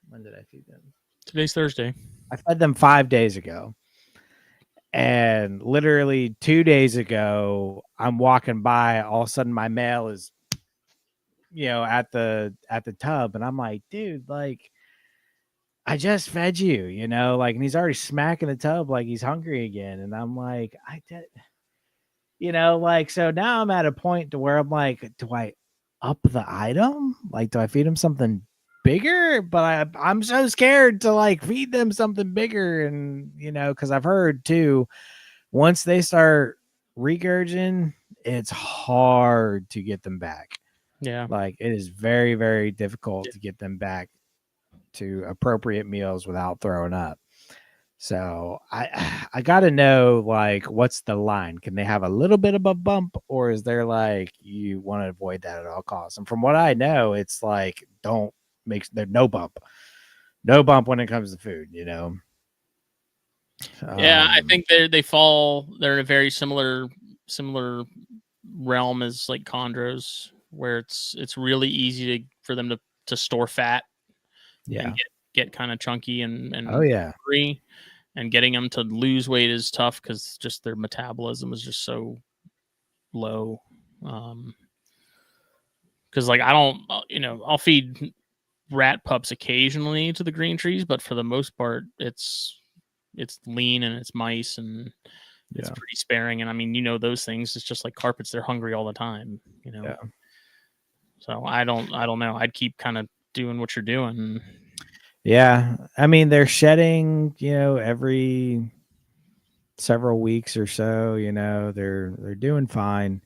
When did I feed them? Today's Thursday. I fed them 5 days ago. And literally 2 days ago, I'm walking by. All of a sudden, my male is, at the tub, and I'm like, dude, like, I just fed you, like, and he's already smacking the tub like he's hungry again. And I'm like, I did, like, so now I'm at a point to where I'm like, do I up the item? Like, do I feed them something bigger? But I'm so scared to like feed them something bigger, and because I've heard too, once they start regurging, it's hard to get them back. Yeah. Like, it is very, very difficult to get them back to appropriate meals without throwing up. So I got to know, like, what's the line? Can they have a little bit of a bump, or is there like you want to avoid that at all costs? And from what I know, it's like don't make there no bump when it comes to food. Yeah, I think they're in a very similar realm as like chondros, where it's really easy for them to store fat and get kind of chunky and oh yeah, free. And getting them to lose weight is tough because just their metabolism is just so low. Because like I don't, I'll feed rat pups occasionally to the green trees, but for the most part, it's lean and it's mice and it's pretty sparing. And I mean, those things. It's just like carpets; they're hungry all the time. Yeah. So I don't know. I'd keep kind of doing what you're doing. Yeah, I mean they're shedding, every several weeks or so. They're doing fine.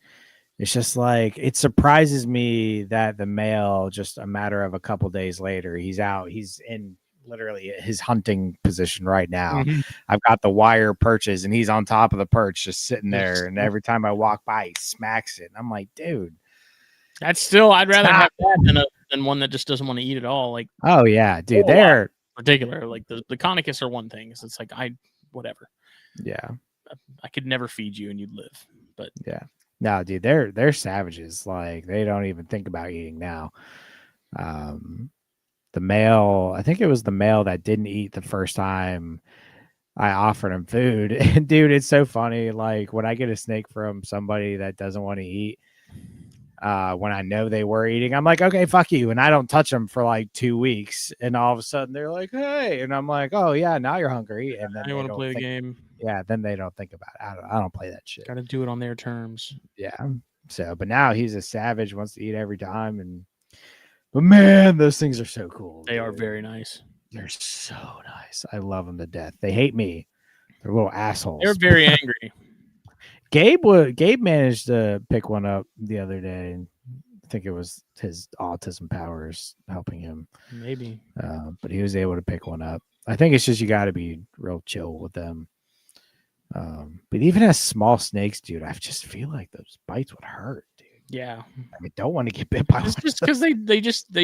It's just like it surprises me that the male, just a matter of a couple days later, he's out. He's in literally his hunting position right now. Mm-hmm. I've got the wire perches, and he's on top of the perch, just sitting there. And every time I walk by, he smacks it. And I'm like, dude, that's still. I'd rather have that than one that just doesn't want to eat at all. Like, oh yeah, dude, they're particular. Like the Conicus are one thing. It's like whatever. Yeah, I could never feed you and you'd live. But yeah. No, dude, they're savages. Like they don't even think about eating now. The male, I think it was the male that didn't eat the first time I offered him food. And dude, it's so funny. Like when I get a snake from somebody that doesn't want to eat, when I know they were eating, I'm like, okay, fuck you. And I don't touch them for like 2 weeks. And all of a sudden they're like, hey. And I'm like, oh yeah, now you're hungry. And then you want to play the game. Yeah, then they don't think about it. I don't play that shit. Gotta do it on their terms. Yeah. So, but now he's a savage, wants to eat every time. But man, those things are so cool. They are very nice. They're so nice. I love them to death. They hate me. They're little assholes. They're very angry. Gabe managed to pick one up the other day. I think it was his autism powers helping him. Maybe. But he was able to pick one up. I think it's just you got to be real chill with them. But even as small snakes, dude, I just feel like those bites would hurt, dude. Yeah. I don't want to get bit by one. It's just because they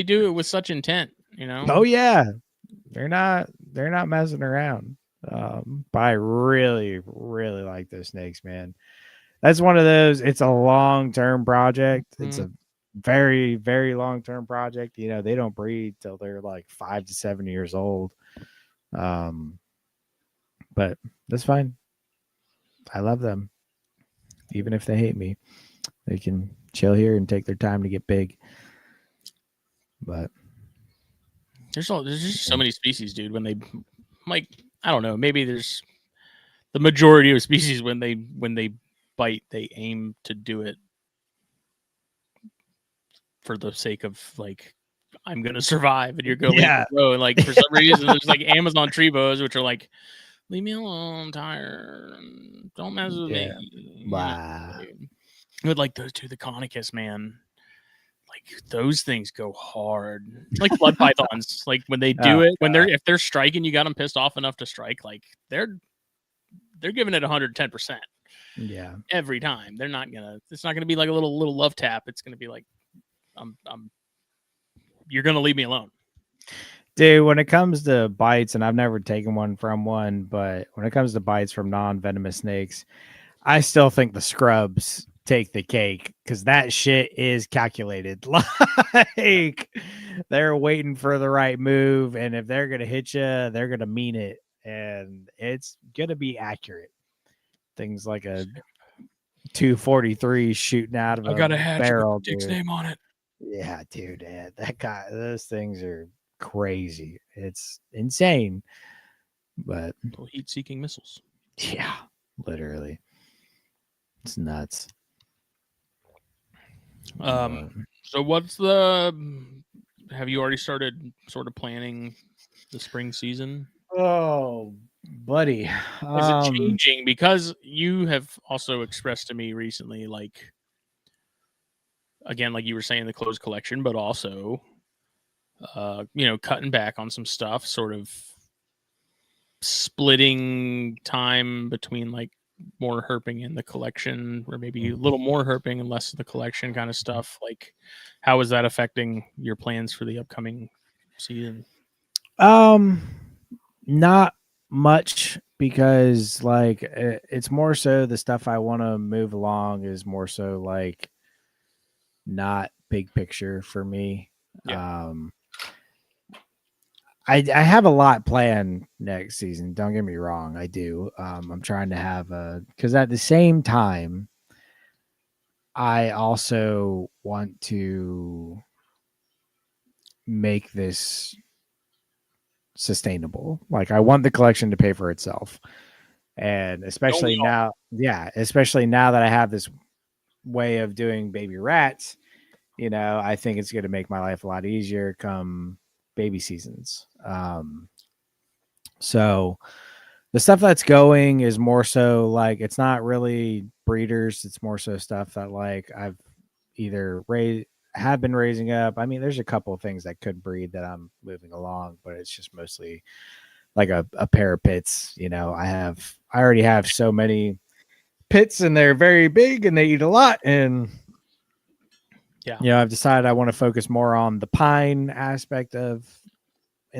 do it with such intent, Oh yeah. They're not messing around. But I really, really like those snakes, man. That's one of those. It's a long-term project. Mm-hmm. It's a very, very long-term project. They don't breed till they're like 5 to 7 years old. But that's fine. I love them. Even if they hate me, they can chill here and take their time to get big. But there's just so many species, dude. When they, like, I don't know, maybe there's the majority of species when they bite, they aim to do it for the sake of like, I'm gonna survive, and you're going to grow. And like for some reason, there's like Amazon tree boas, which are like, leave me alone, I'm tired. Don't mess with me. Wow. With like those two, the Conicus, man. Like those things go hard. Like blood pythons. Like when they do it, when if they're striking, you got them pissed off enough to strike. Like they're giving it 110%. Yeah. Every time. It's not gonna be like a little love tap. It's gonna be like, you're gonna leave me alone. Dude, when it comes to bites, and I've never taken one from one, but when it comes to bites from non-venomous snakes, I still think the scrubs take the cake because that shit is calculated. Like they're waiting for the right move, and if they're gonna hit you, they're gonna mean it, and it's gonna be accurate. Things like a 243 shooting out of a barrel, Dick's name on it. Yeah, dude, that guy. Those things are crazy. It's insane, but heat-seeking missiles. Yeah, literally, it's nuts. So have you already started sort of planning the spring season? Oh, buddy. Is it changing? Because you have also expressed to me recently, like, again, like you were saying, the clothes collection, but also, cutting back on some stuff, sort of splitting time between like more herping in the collection, or maybe a little more herping and less of the collection kind of stuff. Like, how is that affecting your plans for the upcoming season? Not much, because like it's more so the stuff I want to move along is more so like not big picture for me. Yeah. I have a lot planned next season. Don't get me wrong, I do. I'm trying to have because at the same time, I also want to make this sustainable. Like I want the collection to pay for itself. And especially now, especially now that I have this way of doing baby rats, I think it's going to make my life a lot easier come baby seasons. So the stuff that's going is more so like, it's not really breeders. It's more so stuff that like I've either have been raising up. I mean, there's a couple of things that could breed that I'm moving along, but it's just mostly like a pair of pits. I already have so many pits and they're very big and they eat a lot. And I've decided I want to focus more on the pine aspect in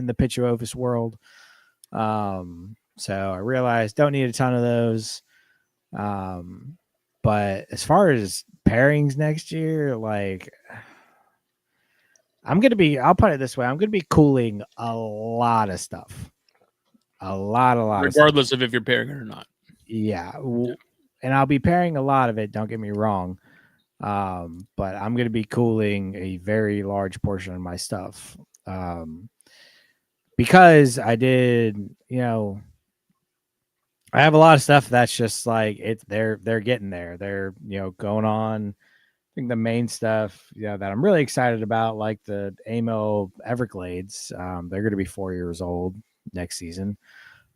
the Pituophis world. So I realized don't need a ton of those. But as far as pairings next year, like I'll put it this way, I'm going to be cooling a lot of stuff. A lot Regardless of if you're pairing it or not. Yeah. And I'll be pairing a lot of it. Don't get me wrong. But I'm going to be cooling a very large portion of my stuff. Because I did, I have a lot of stuff that's just like they're getting there. They're, going on. I think the main stuff, that I'm really excited about, like the Amo Everglades, they're going to be 4 years old next season.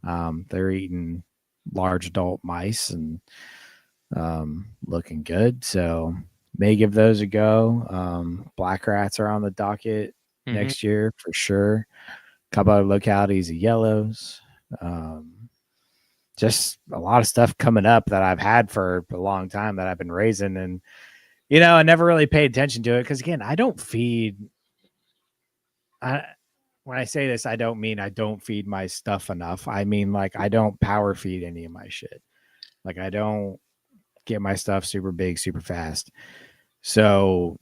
They're eating large adult mice and looking good. So may give those a go. Black rats are on the docket next year for sure. A couple other localities of yellows. Just a lot of stuff coming up that I've had for a long time that I've been raising. And, I never really paid attention to it because, again, I don't feed. When I say this, I don't mean I don't feed my stuff enough. I mean, like, I don't power feed any of my shit. Like, I don't get my stuff super big, super fast. So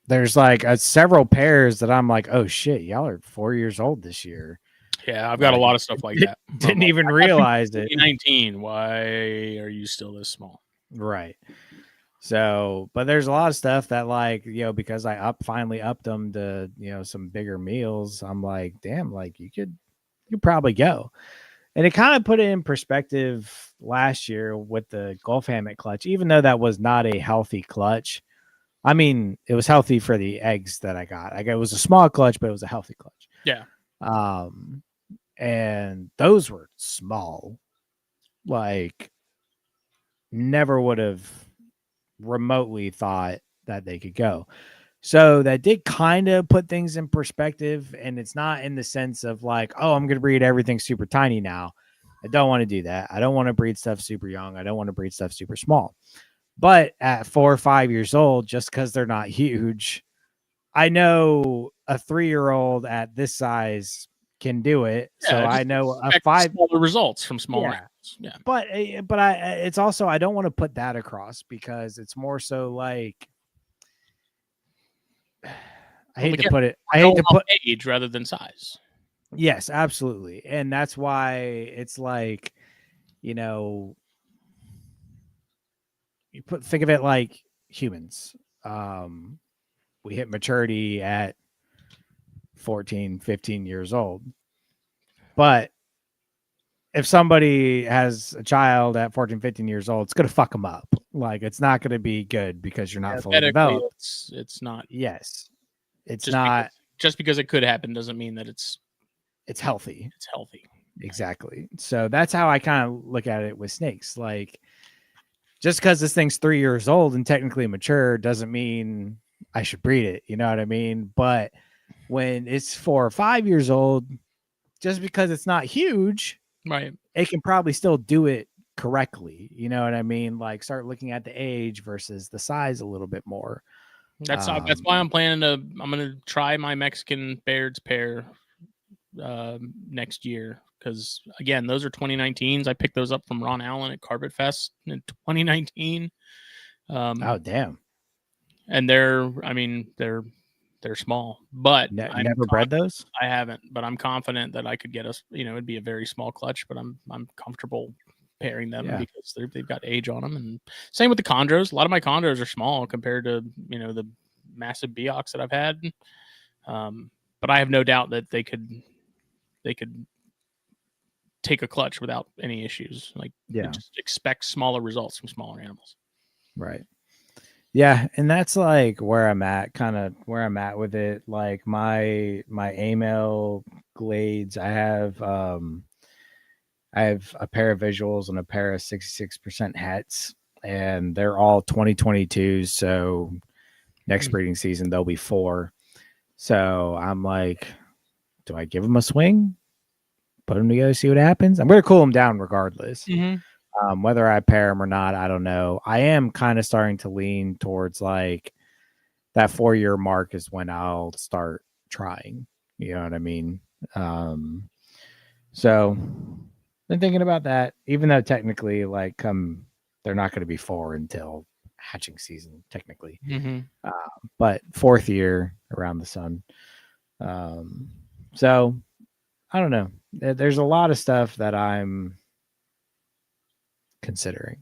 there's like several pairs that I'm like, oh shit, y'all are 4 years old this year. Yeah, I've got a lot of stuff like that. Didn't even realize it. 19. Why are you still this small? Right. So, but there's a lot of stuff that like, because I finally upped them to, some bigger meals. I'm like, damn, like you could probably go. And it kind of put it in perspective last year with the Gulf Hammock clutch, even though that was not a healthy clutch. I mean, it was healthy for the eggs that I got. It was a small clutch, but it was a healthy clutch. Yeah. And those were small. Like, never would have remotely thought that they could go. So that did kind of put things in perspective. And it's not in the sense of like, oh, I'm going to breed everything super tiny now. I don't want to do that. I don't want to breed stuff super young. I don't want to breed stuff super small. But at 4 or 5 years old, just because they're not huge, I know a 3-year-old at this size can do it. Yeah, so I know a 5 smaller results from small rats. Yeah. But it's also, I don't want to put that across because it's more so like, I hate to put age rather than size. Yes, absolutely. And that's why it's like, think of it like humans. We hit maturity at 14, 15 years old. But if somebody has a child at 14, 15 years old, it's going to fuck them up. Like it's not going to be good because you're not fully Medically, developed. it's not Yes, it's just not. because it could happen doesn't mean that It's healthy. it's healthy. Exactly. So that's how I kind of look at it with snakes. Like just because this thing's 3 years old and technically mature doesn't mean I should breed it. You know what I mean? But when it's 4 or 5 years old, just because it's not huge, Right. it can probably still do it correctly. You know what I mean? Like start looking at the age versus the size a little bit more. That's why I'm gonna try my Mexican Baird's pair next year, because again, those are 2019s. I picked those up from Ron Allen at Carpet Fest in 2019. Oh damn! And they're small, but Never bred those. I haven't, but I'm confident that I could get us. It'd be a very small clutch, but I'm comfortable pairing them because they've got age on them. And same with the chondros. A lot of my chondros are small compared to the massive Beox that I've had. But I have no doubt that they could take a clutch without any issues. Like just expect smaller results from smaller animals. Right. Yeah, and that's like where I'm at, kind of where I'm at with it. Like my AML glades, I have a pair of visuals and a pair of 66% hets, and they're all 2022. So next breeding season they'll be 4. So I'm like, do I give them a swing? Put them together, see what happens. I'm going to cool them down regardless. Whether I pair them or not, I don't know. I am kind of starting to lean towards like that 4-year mark is when I'll start trying. You know what I mean? So been thinking about that, even though technically like they're not going to be 4 until hatching season technically. But 4th year around the sun. So I don't know. There's a lot of stuff that I'm considering.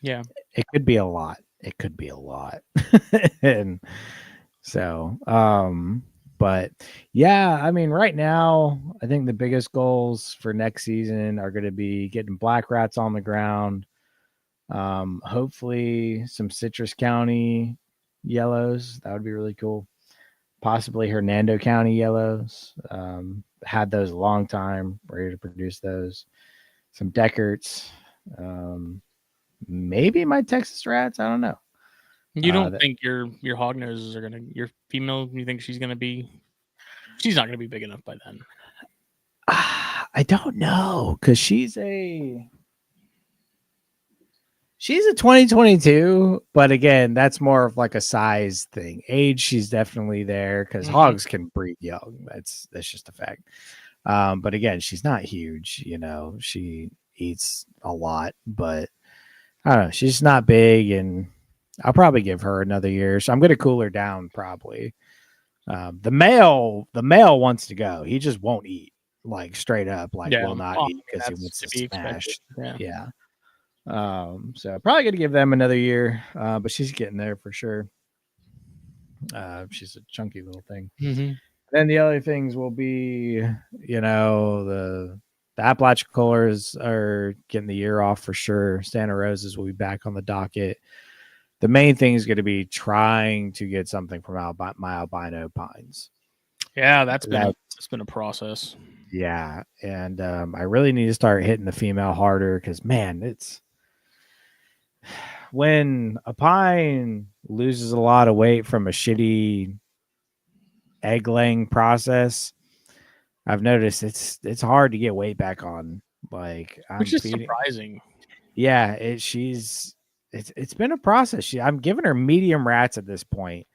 Yeah. It could be a lot. And so, but yeah, I mean, right now, I think the biggest goals for next season are going to be getting black rats on the ground. Hopefully some Citrus County yellows. That would be really cool. Possibly Hernando County yellows. Had those a long time, ready to produce those. Some Deckerts. Maybe my Texas rats. I don't know. You don't think your hog noses are your female? You think she's not gonna be big enough by then? I don't know, because she's a 2022, but again, that's more of like a size thing. Age, she's definitely there because hogs can breed young. That's just a fact. But again, she's not huge. She eats a lot, but I don't know. She's not big, and I'll probably give her another year. So I'm going to cool her down probably. The male wants to go. He just won't eat, like straight up, like will not eat because he wants to smash. Yeah. So probably going to give them another year, but she's getting there for sure. She's a chunky little thing. Then the other things will be, the Appalachian Colors are getting the year off for sure. Santa Rosa's will be back on the docket. The main thing is going to be trying to get something from my albino pines. Yeah, that's been a process. Yeah, and I really need to start hitting the female harder because, man, it's when a pine loses a lot of weight from a shitty egg laying process. I've noticed it's hard to get weight back on. Like which is surprising. Yeah, it's been a process. I'm giving her medium rats at this point,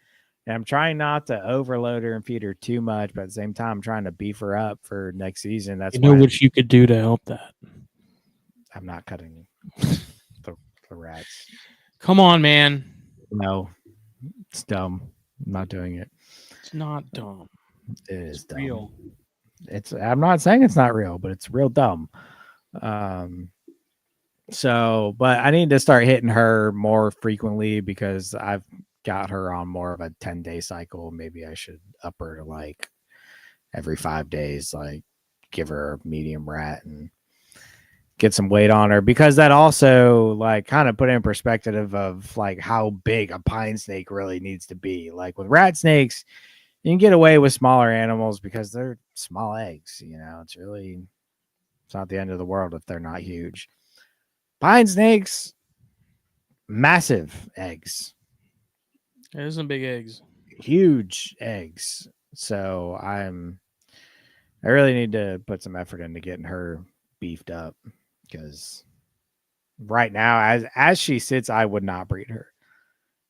and I'm trying not to overload her and feed her too much, but at the same time, I'm trying to beef her up for next season. That's what you could do to help that. I'm not cutting the rats. Come on, man. No, it's dumb. I'm not doing it. It's not dumb. It is dumb. Real. I'm not saying it's not real, but it's real dumb. So, but I need to start hitting her more frequently because I've got her on more of a 10-day cycle. Maybe I should up her to like every 5 days, like give her a medium rat and get some weight on her, because that also like kind of put in perspective of like how big a pine snake really needs to be. Like with rat snakes, you can get away with smaller animals because they're small eggs. You know, it's not the end of the world if they're not huge. Pine snakes, massive eggs. There's some big eggs. Huge eggs. So I really need to put some effort into getting her beefed up, because right now, as she sits, I would not breed her,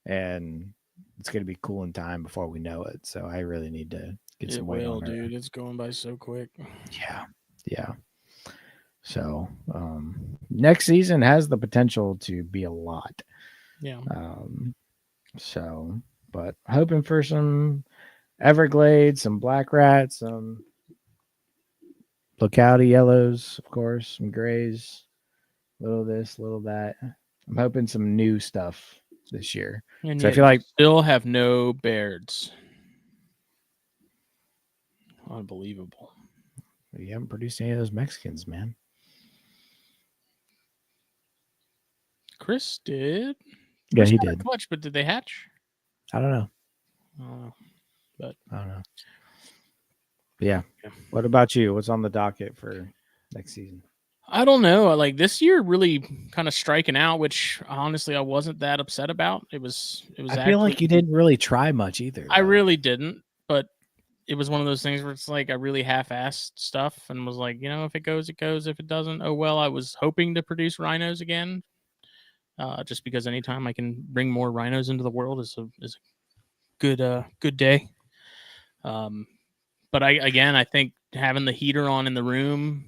and it's gonna be cool in time before we know it. So I really need to get some weight on her. Dude, it's going by so quick. Yeah. So next season has the potential to be a lot. Yeah. So, but hoping for some Everglades, some black rats, some locality yellows, of course, some grays, little this, little that. I'm hoping some new stuff this year. And So I yet feel like still have no Bairds. Unbelievable. you haven't produced any of those Mexicans, man. Chris did. Yeah, Chris he had a did. clutch, but did they hatch? I don't know. But I don't know. But yeah. What about you? What's on the docket for next season? I don't know. Like this year, really kind of striking out, which honestly I wasn't that upset about. It was. I feel like you didn't really try much either. I really didn't, but it was one of those things where it's like I really half-assed stuff and was like, if it goes, it goes. If it doesn't, oh well. I was hoping to produce rhinos again, just because anytime I can bring more rhinos into the world is a good day. But I think having the heater on in the room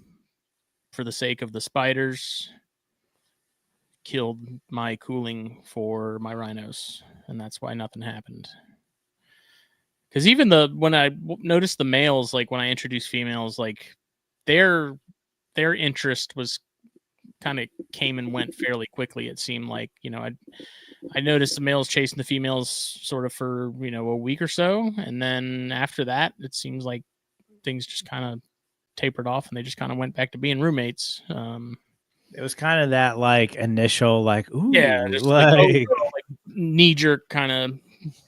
for the sake of the spiders killed my cooling for my rhinos, and that's why nothing happened. Because even when I noticed the males, like when I introduced females, like their interest was kind of came and went fairly quickly. It seemed like, I noticed the males chasing the females sort of for, a week or so. And then after that, it seems like things just kind of tapered off and they just kind of went back to being roommates. It was kind of that like initial, like, ooh, yeah, just like knee jerk kind of,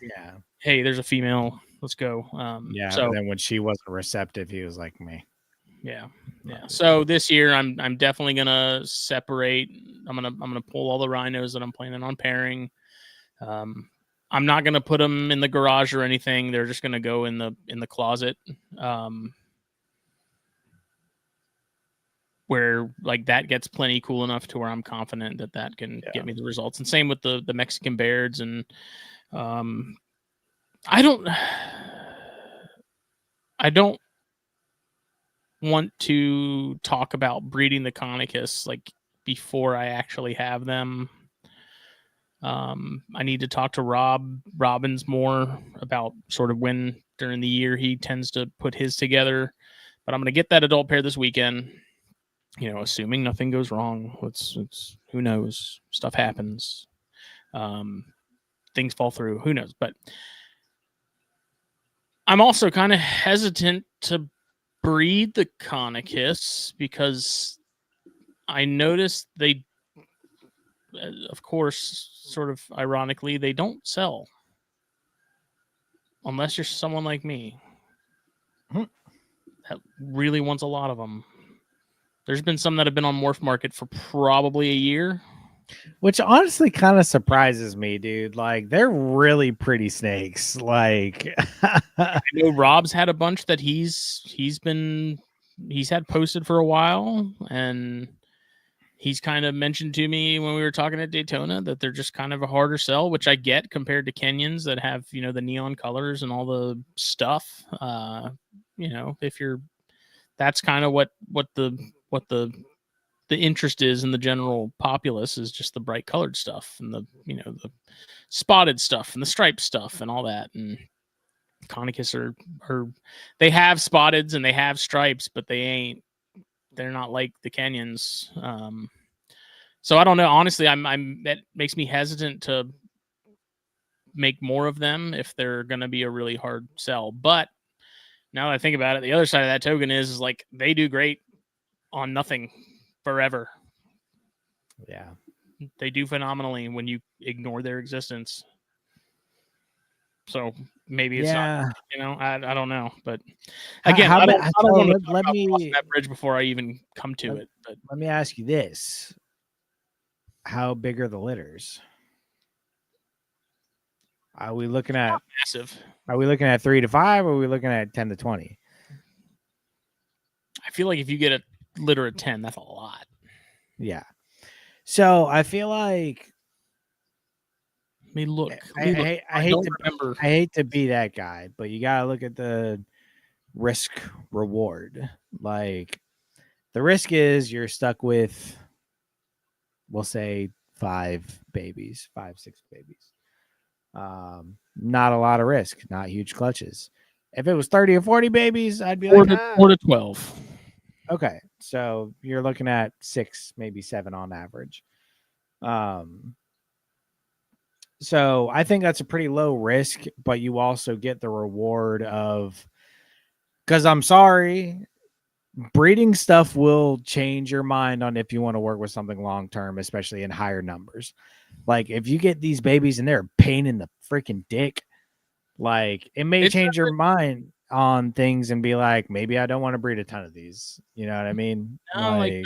yeah. Hey, there's a female. Let's go. Yeah. So, and then when she wasn't receptive, he was like, me. Yeah. So this year, I'm definitely gonna separate. I'm gonna pull all the rhinos that I'm planning on pairing. I'm not gonna put them in the garage or anything. They're just gonna go in the closet. Where like that gets plenty cool enough to where I'm confident that can get me the results. And same with the Mexican Bairds. And I don't want to talk about breeding the Conicus like before I actually have them. I need to talk to Robbins more about sort of when during the year he tends to put his together. But I'm going to get that adult pair this weekend. Assuming nothing goes wrong. It's who knows? Stuff happens. Things fall through. Who knows? But I'm also kind of hesitant to breed the Conicus because I noticed they, of course, sort of ironically, they don't sell unless you're someone like me that really wants a lot of them. There's been some that have been on Morph Market for probably a year. Which honestly kind of surprises me, dude. Like, they're really pretty snakes. Like, I know Rob's had a bunch that he's had posted for a while, and he's kind of mentioned to me when we were talking at Daytona that they're just kind of a harder sell, which I get compared to Kenyans that have, the neon colors and all the stuff. That's kind of what the interest is in the general populace is just the bright colored stuff and the spotted stuff and the striped stuff and all that. And Conicus are they have spotteds and they have stripes, but they're not like the Kenyans. So I don't know. Honestly, that makes me hesitant to make more of them if they're going to be a really hard sell. But now that I think about it, the other side of that token is like they do great on nothing forever. Yeah. They do phenomenally when you ignore their existence. So maybe it's not, Yeah. I don't know. But again, How I about don't so want to let, talk let about crossing me that bridge before I even come to let, it. But let me ask you this. How big are the litters? Are we looking at massive. 3 to 5 or are we looking at 10 to 20? I feel like if you get a litter of 10, that's a lot. Yeah. So I feel like Let me look. I don't remember. hate to be that guy, but you gotta look at the risk reward. Like the risk is you're stuck with, we'll say 5 babies, 5, 6 babies. Not a lot of risk, not huge clutches. If it was 30 or 40 babies, I'd be like, 4 to 12. Okay, so you're looking at 6, maybe 7 on average. So I think that's a pretty low risk, but you also get the reward of, because I'm sorry, breeding stuff will change your mind on if you want to work with something long term, especially in higher numbers. Like if you get these babies and they're a pain in the freaking dick, like it may change your mind on things and be like, maybe I don't want to breed a ton of these. You know what I mean? No, like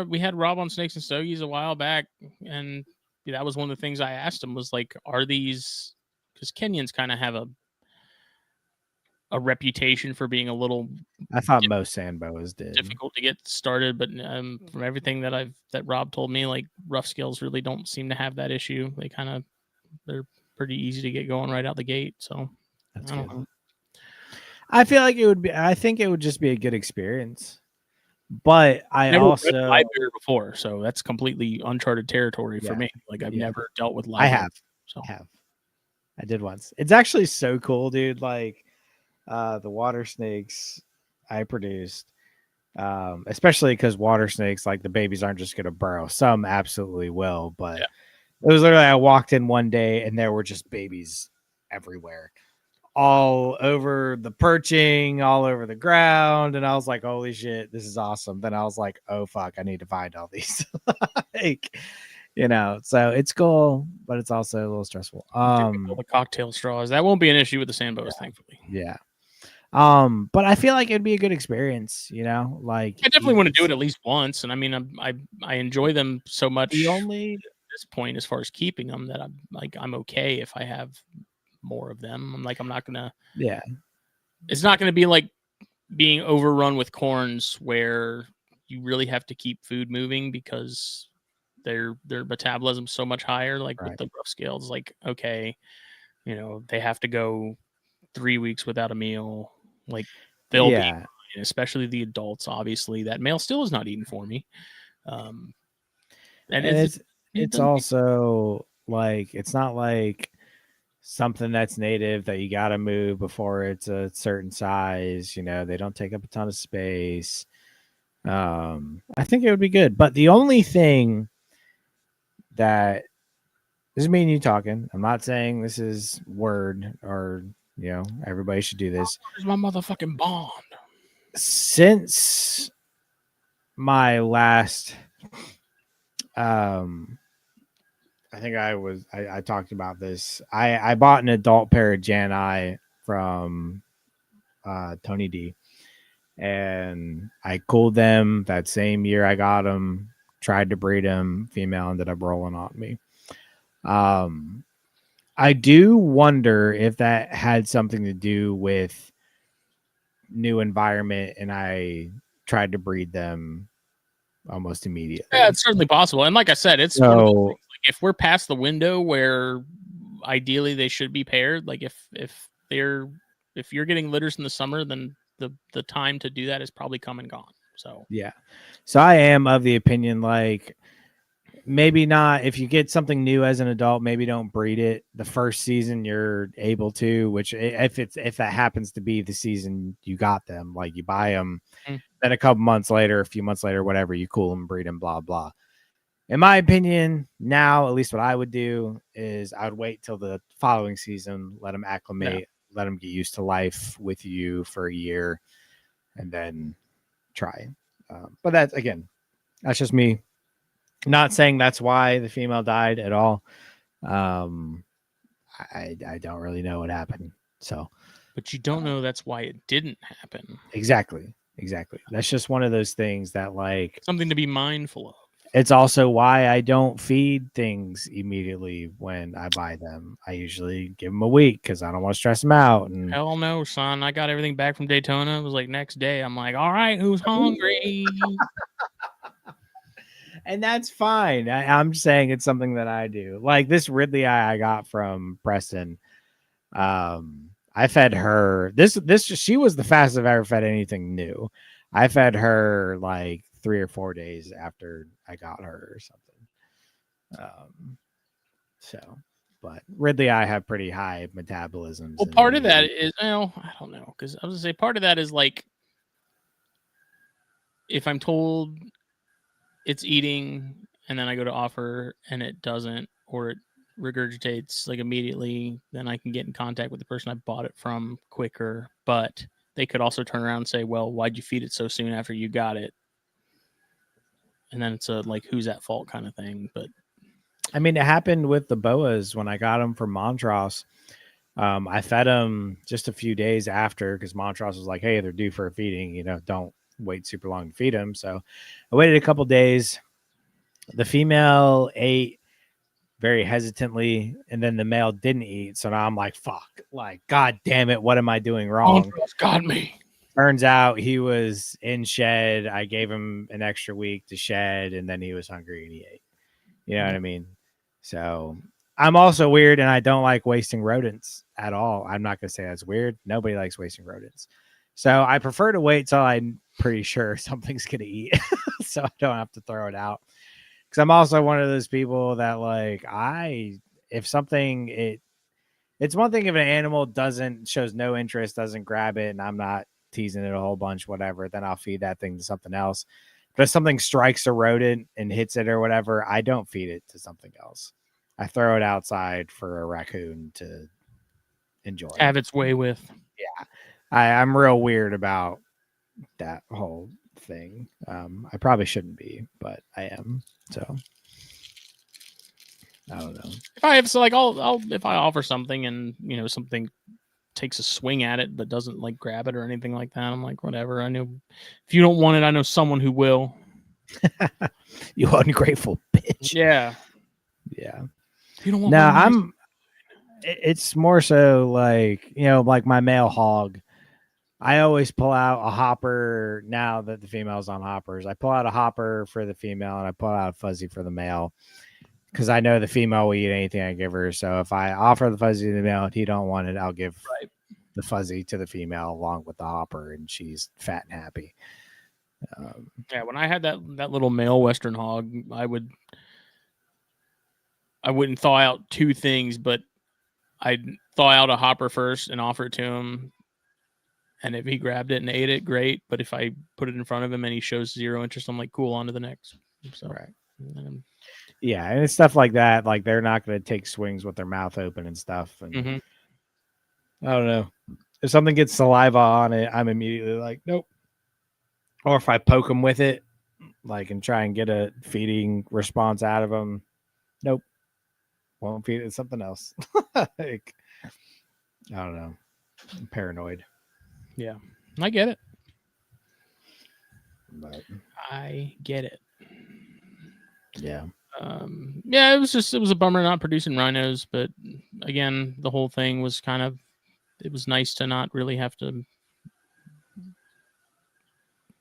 we had Rob on Snakes and Stogies a while back, and that was one of the things I asked him was like, are these, because Kenyans kind of have a reputation for being a little, I thought most sandboas did. difficult to get started, but from everything that Rob told me, like rough scales really don't seem to have that issue. They're pretty easy to get going right out the gate. So That's I don't good. know. I feel like I think it would just be a good experience. But I Never also read live bear before, so that's completely uncharted territory for me. Like I've never dealt with live bear. I did once. It's actually so cool, dude. Like the water snakes I produced, especially because water snakes, like the babies aren't just gonna burrow. Some absolutely will, but it was literally I walked in one day and there were just babies everywhere, all over the perching, all over the ground, and I was like, holy shit, this is awesome. Then I was like, oh fuck, I need to find all these. Like, so it's cool, but it's also a little stressful. All the cocktail straws, that won't be an issue with the sandboas, thankfully. Yeah. But I feel like it'd be a good experience, like I definitely want to do it at least once. And I mean, I enjoy them so much at this point as far as keeping them that I'm okay if I have more of them. I'm not gonna, it's not gonna be like being overrun with corns where you really have to keep food moving because their metabolism's so much higher. Like with the rough scales, like, okay, they have to go 3 weeks without a meal. Like they'll be fine, especially the adults. Obviously, that male still is not eating for me. And it's also like, it's not like something that's native that you got to move before it's a certain size. They don't take up a ton of space. I think it would be good, but the only thing that, this is me and you talking, I'm not saying this is word or everybody should do this. Where's my motherfucking bond? Since my last I think I talked about this. I bought an adult pair of Janai from Tony D, and I cooled them that same year I got them, tried to breed them, female ended up rolling on me. I do wonder if that had something to do with new environment, and I tried to breed them almost immediately. Yeah, it's certainly possible. And like I said, it's one of those things, like if we're past the window where ideally they should be paired, like if you're getting litters in the summer, then the time to do that is probably come and gone. So so I am of the opinion, like, maybe not, if you get something new as an adult, maybe don't breed it the first season you're able to, which if that happens to be the season you got them, like you buy them, then a couple months later, a few months later, whatever, you cool them, breed them, blah blah. In my opinion, now at least what I would do is I would wait till the following season, let them acclimate, let them get used to life with you for a year, and then try. But that's just me Not saying that's why the female died at all. I don't really know what happened. So, But you don't know that's why it didn't happen. exactly. That's just one of those things that, like, Something to be mindful of. it's also why I don't feed things immediately when I buy them. I usually give them a week because I don't want to stress them out. And Hell no, son. I got everything back from Daytona. It was like next day. I'm like, all right, who's hungry? and that's fine. I'm just saying it's something that I do. Like this Ridley eye I got from Preston. I fed her this. She was the fastest I've ever fed anything new. I fed her like 3 or 4 days after I got her or something. So, but Ridley I have pretty high metabolisms. Well, part of that is, well, I don't know, because I was gonna say part of that is like if I'm told it's eating and then I go to offer and it doesn't, or it regurgitates like immediately, then I can get in contact with the person I bought it from quicker. But they could also turn around and say, well, why'd you feed it so soon after you got it? And then it's a like, who's at fault kind of thing. But I mean, it happened with the boas when I got them from Montrose. I fed them just a few days after because Montrose was like, hey, they're due for a feeding. You know, don't wait super long to feed them. So I waited a couple days. The female ate very hesitantly, and then the male didn't eat. So now I'm like, fuck, like, God damn it, what am I doing wrong? Montrose got me. Turns out he was in shed. I gave him an extra week to shed, and then he was hungry and he ate. You know what I mean? So I'm also weird, and I don't like wasting rodents at all. I'm not going to say that's weird. Nobody likes wasting rodents. So I prefer to wait till I'm pretty sure something's going to eat so I don't have to throw it out. Because I'm also one of those people that, like, if something, it's one thing if an animal shows no interest, doesn't grab it, and I'm not teasing it a whole bunch, whatever, then I'll feed that thing to something else. But if something strikes a rodent and hits it or whatever, I don't feed it to something else. I throw it outside for a raccoon to enjoy. Have its way with. Yeah. I'm real weird about that whole thing. I probably shouldn't be, but I am. So I don't know. If I have so like I'll if I offer something and you know something takes a swing at it but doesn't like grab it or anything like that, I'm like, whatever. I know if you don't want it, I know someone who will. You ungrateful bitch. Yeah. Yeah. You don't want no, it's more so like, you know, like my male hog. I always pull out a hopper now that the female's on hoppers. I pull out a hopper for the female and I pull out a fuzzy for the male because I know the female will eat anything I give her. So if I offer the fuzzy to the male and he don't want it, I'll give the fuzzy to the female along with the hopper, and she's fat and happy. Yeah, when I had that little male Western hog, I wouldn't thaw out two things, but I'd thaw out a hopper first and offer it to him. And if he grabbed it and ate it, great. But if I put it in front of him and he shows zero interest, I'm like, cool, on to the next. So, right. Yeah, and it's stuff like that. Like they're not going to take swings with their mouth open and stuff. And I don't know. If something gets saliva on it, I'm immediately like, nope. Or if I poke them with it, like, and try and get a feeding response out of them, nope. Won't feed it something else. Like, I don't know. I'm paranoid. Yeah, I get it. But I get it. Yeah. Yeah, it was a bummer not producing rhinos, but again, the whole thing was it was nice to not really have to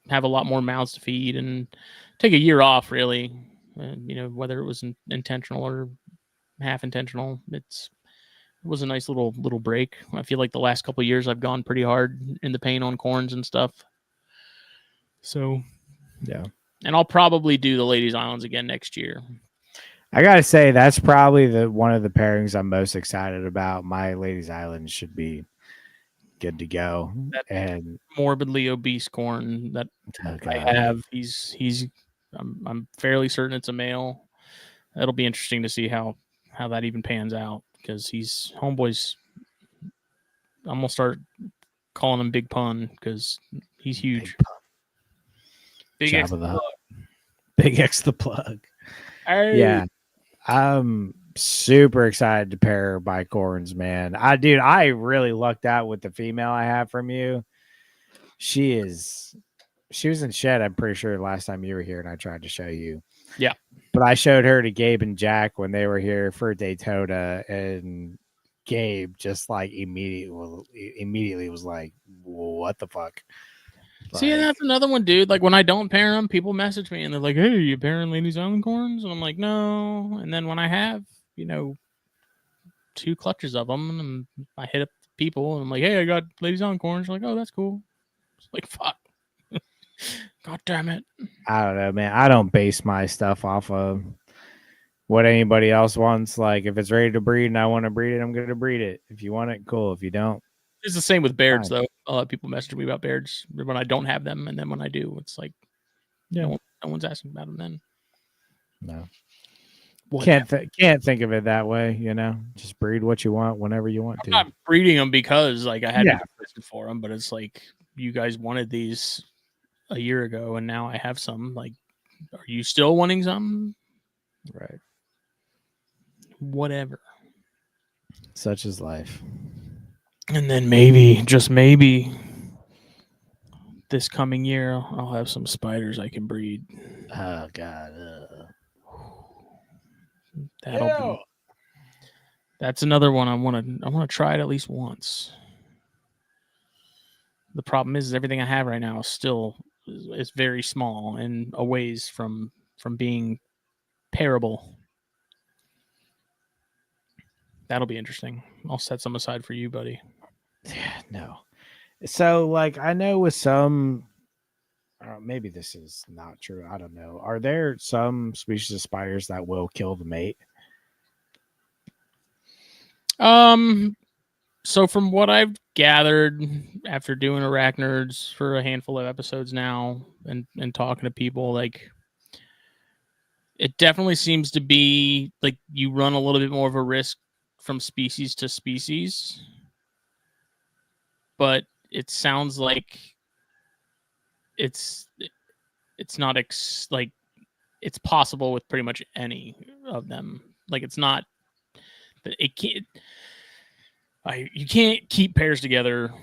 have a lot more mouths to feed and take a year off, really. You know, whether it was intentional or half intentional, it was a nice little break. I feel like the last couple of years I've gone pretty hard in the paint on corns and stuff. So, yeah. And I'll probably do the Ladies Islands again next year. I gotta say that's probably one of the pairings I'm most excited about. My Ladies Island should be good to go. And morbidly obese corn that I have, I'm fairly certain it's a male. It'll be interesting to see how that even pans out because homeboy's. I'm gonna start calling him Big Pun because he's huge. Big X the plug. Yeah. I'm super excited to pair bicorns, man. I really lucked out with the female I have from you. She was in shed, I'm pretty sure, last time you were here, and I tried to show you. Yeah. But I showed her to Gabe and Jack when they were here for Daytona, and Gabe just like immediately was like, "What the fuck?" See, and Like, that's another one, dude. Like when I don't pair them, people message me and they're like, "Hey, are you pairing Ladies Island corns?" And I'm like, "No." And then when I have, 2 clutches of them, and I hit up people and I'm like, "Hey, I got Ladies Island corns." They're like, "Oh, that's cool." It's like, fuck. God damn it. I don't know, man. I don't base my stuff off of what anybody else wants. Like, if it's ready to breed and I want to breed it, I'm going to breed it. If you want it, cool. If you don't, It's the same with Bairds, fine. though. A lot of people message me about Bairds when I don't have them, and then when I do, it's like, Yeah. no one's asking about them then. No. Whatever. Can't think of it that way, Just breed what you want whenever you want to. I'm not breeding them because like I had Yeah. people for them, but it's like you guys wanted these a year ago, and now I have some. Like, are you still wanting some? Right. Whatever. Such is life. And then maybe, just maybe, this coming year, I'll have some spiders I can breed. Oh God. That's another one I want to try it at least once. The problem is everything I have right now is still is very small and a ways from being pairable. That'll be interesting. I'll set some aside for you, buddy. Yeah, no. So, like, I know with some, maybe this is not true. I don't know. Are there some species of spiders that will kill the mate? So from what I've gathered after doing arachnids for a handful of episodes now and talking to people, like it definitely seems to be like you run a little bit more of a risk from species to species. But it sounds like it's not like it's possible with pretty much any of them. Like it's not it can't you can't keep pairs together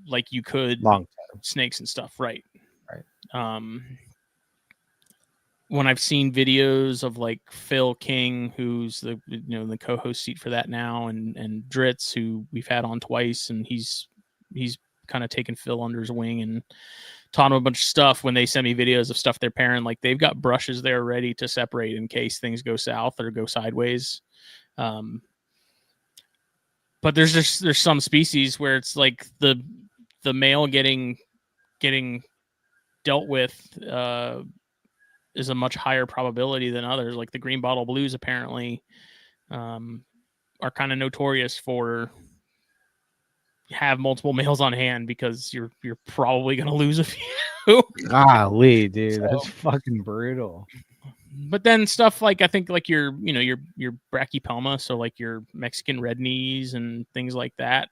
like you could Long snakes and stuff, right? Right. When I've seen videos of like Phil King, who's the co-host seat for that now, and Dritz, who we've had on twice, and he's kind of taken Phil under his wing and taught him a bunch of stuff. When they send me videos of stuff they're pairing, like they've got brushes there ready to separate in case things go south or go sideways. But there's some species where it's like the male getting dealt with is a much higher probability than others. Like the green bottle blues apparently are kind of notorious for have multiple males on hand because you're probably going to lose a few. Golly, dude, that's fucking brutal. But then stuff like I think like your brachypelma, so like your Mexican red knees and things like that,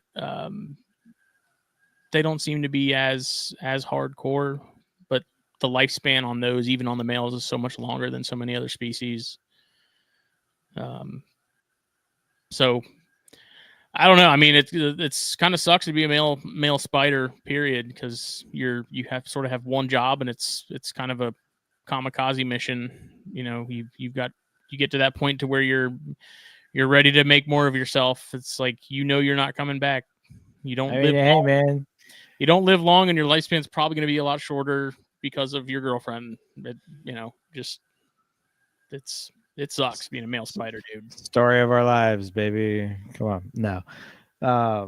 they don't seem to be as hardcore, but the lifespan on those, even on the males, is so much longer than so many other species. So I don't know. I mean, it's kind of sucks to be a male spider, period, because you have one job, and it's kind of a kamikaze mission. You get to that point to where you're ready to make more of yourself. It's like you're not coming back. You don't live long. Man. You don't live long, and your lifespan's probably going to be a lot shorter because of your girlfriend. It sucks being a male spider, dude. Story of our lives, baby. Come on. No. I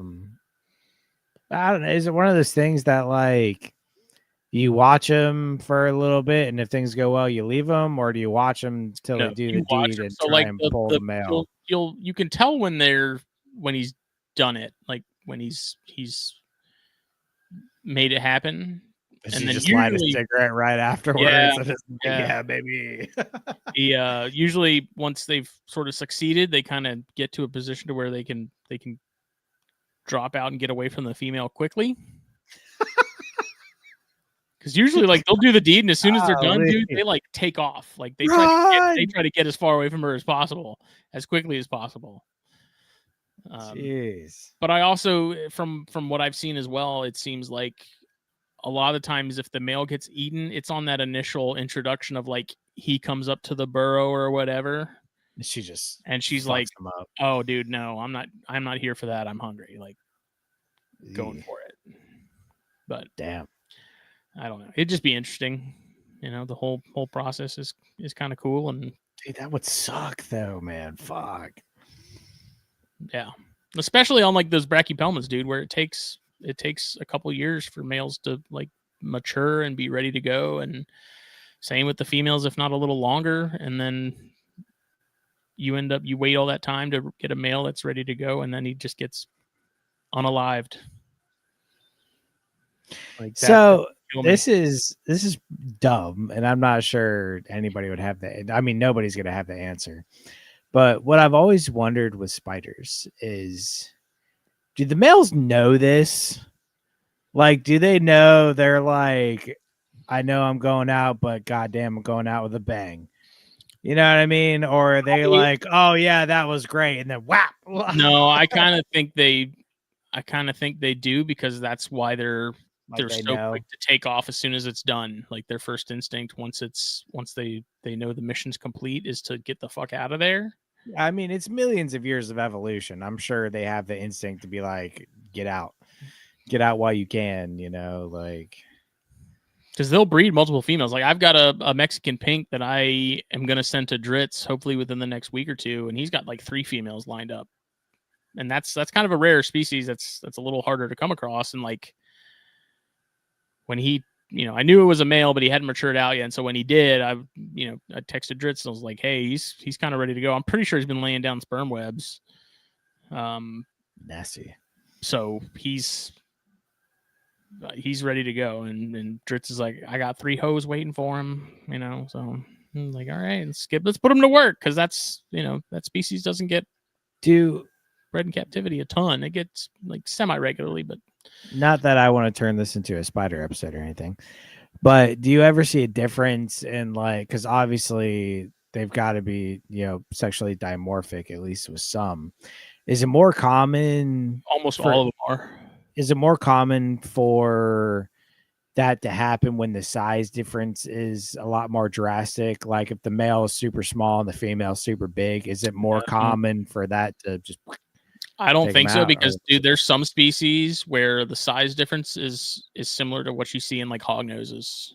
don't know. Is it one of those things that like you watch them for a little bit, and if things go well, you leave them, or do you watch them till they do the deed and so try like and pull the mail? you can tell when he's done it, like when he's made it happen. And then just light a cigarette right afterwards. Yeah, baby. Usually once they've sort of succeeded, they kind of get to a position to where they can drop out and get away from the female quickly. Because usually, like, they'll do the deed, and as soon as they're done, dude, Golly. they like take off. Like they Run! try to get as far away from her as possible, as quickly as possible. Jeez. But I also, from what I've seen as well, it seems like a lot of times if the male gets eaten, it's on that initial introduction of like he comes up to the burrow or whatever, She just and she's fucks like, him up. "Oh, dude, no, I'm not here for that. I'm hungry." Like going for it. But damn, I don't know. It'd just be interesting. You know, the whole process is kind of cool, and dude, that would suck though, man. Fuck. yeah, especially on like those brachypelmas, dude, where it takes a couple years for males to like mature and be ready to go, and same with the females, if not a little longer, and then you wait all that time to get a male that's ready to go, and then he just gets unalived. Like that, so this is dumb, and I'm not sure anybody would have that. I mean, nobody's gonna have the answer. But what I've always wondered with spiders is, do the males know this? Like, do they know they're like, I know I'm going out, but goddamn, I'm going out with a bang. You know what I mean? Or are they like, oh yeah, that was great, and then whap? No, I kind of think they do, because that's why they're Like they so know. quick to take off as soon as it's done. Like their first instinct, once they know the mission's complete, is to get the fuck out of there. I mean, it's millions of years of evolution. I'm sure they have the instinct to be like, get out while you can, you know, like, because they'll breed multiple females. Like I've got a Mexican pink that I am going to send to Dritz hopefully within the next week or two, and he's got like 3 females lined up, and that's kind of a rare species. That's a little harder to come across. And like when he, I knew it was a male, but he hadn't matured out yet. And so when he did, I texted Dritz and I was like, hey, he's kind of ready to go. I'm pretty sure he's been laying down sperm webs. Nasty. So he's ready to go. And Dritz is like, I got 3 hoes waiting for him, so I'm like, all right, let's put him to work. Cause that's, that species doesn't get bred in captivity a ton. It gets like semi-regularly, but not that I want to turn this into a spider episode or anything, but do you ever see a difference in like, because obviously they've got to be, sexually dimorphic, at least with some. Is it more common? Almost all of them are. Is it more common for that to happen when the size difference is a lot more drastic? Like if the male is super small and the female is super big, is it more common for that to just... I don't think so, because dude, there's some species where the size difference is similar to what you see in like hog noses.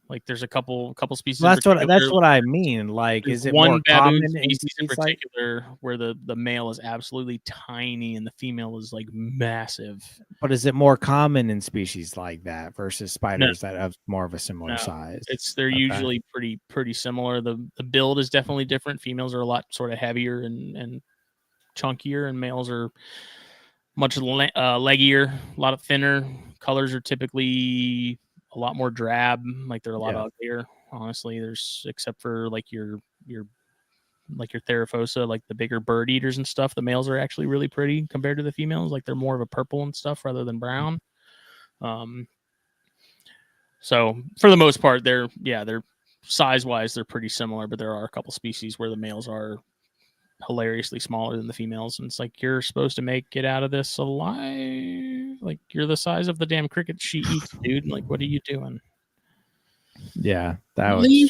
Like there's a couple species. Well, that's what I mean. Like, is it more common species in particular where the male is absolutely tiny and the female is like massive? But is it more common in species like that versus spiders that have more of a similar size? They're usually pretty similar. The build is definitely different. Females are a lot sort of heavier and chunkier, and males are much leggier, a lot of thinner. Colors are typically a lot more drab. Like they're a lot uglier. Honestly, except for like your Theraphosa, like the bigger bird eaters and stuff. The males are actually really pretty compared to the females. Like they're more of a purple and stuff rather than brown. So for the most part, they're size wise they're pretty similar, but there are a couple species where the males are hilariously smaller than the females, and it's like, you're supposed to make it out of this alive. Like you're the size of the damn cricket she eats, dude. Like what are you doing? Yeah, that would yeah,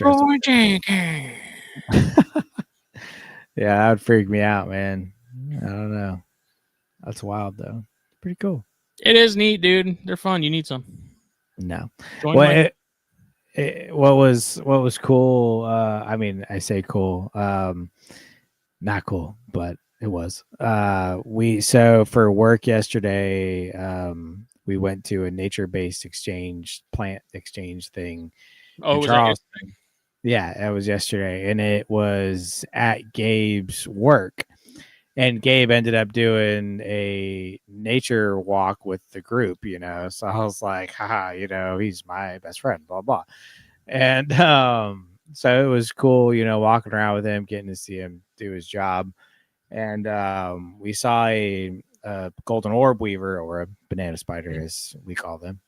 that would freak me out, man. I don't know. That's wild though. Pretty cool. It is neat, dude. They're fun. You need some. No. What was cool? I mean, I say cool. Not cool, but it was. So for work yesterday, we went to a nature-based plant exchange thing. Oh, was that yesterday? Yeah, it was yesterday, and it was at Gabe's work. And Gabe ended up doing a nature walk with the group, So I was like, haha, he's my best friend, blah blah. And so it was cool, walking around with him, getting to see him do his job. And we saw a golden orb weaver, or a banana spider, as we call them.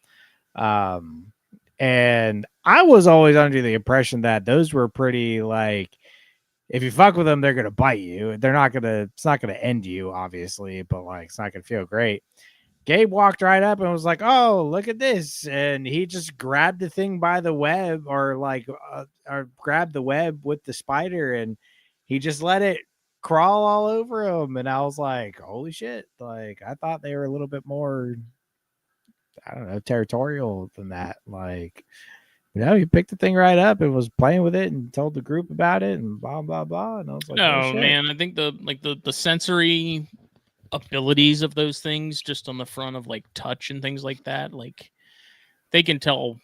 And I was always under the impression that those were pretty like, if you fuck with them, they're gonna bite you. They're not gonna. It's not gonna end you, obviously, but like it's not gonna feel great. Gabe walked right up and was like, "Oh, look at this!" And he just grabbed the thing by the web, or grabbed the web with the spider, and he just let it crawl all over him. And I was like, "Holy shit!" Like I thought they were a little bit more, I don't know, territorial than that. Like, he picked the thing right up and was playing with it and told the group about it and blah blah blah. And I was like, "Oh No, shit, man, I think the sensory abilities of those things, just on the front of like touch and things like that, like they can tell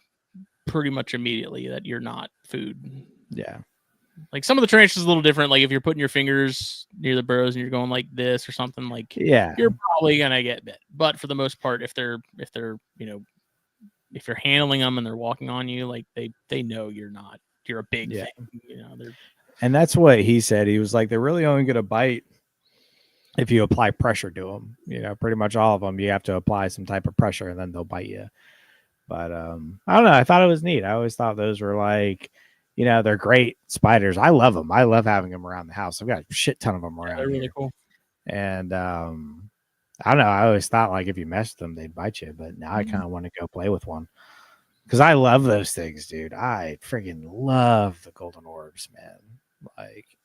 pretty much immediately that you're not food. yeah." Like some of the tarantulas is a little different. Like if you're putting your fingers near the burrows and you're going like this or something, like Yeah, you're probably gonna get bit. But for the most part, if they're if you're handling them and they're walking on you, like they know you're a big yeah. thing. They're And that's what he said. He was like, they're really only going to bite if you apply pressure to them. Pretty much all of them, you have to apply some type of pressure and then they'll bite you. But I don't know. I thought it was neat. I always thought those were like, they're great spiders. I love them. I love having them around the house. I've got a shit ton of them around. they're really here. cool. And I don't know. I always thought like if you messed with them, they'd bite you. But now I kind of want to go play with one. Because I love those things, dude. I freaking love the golden orbs, man. Like,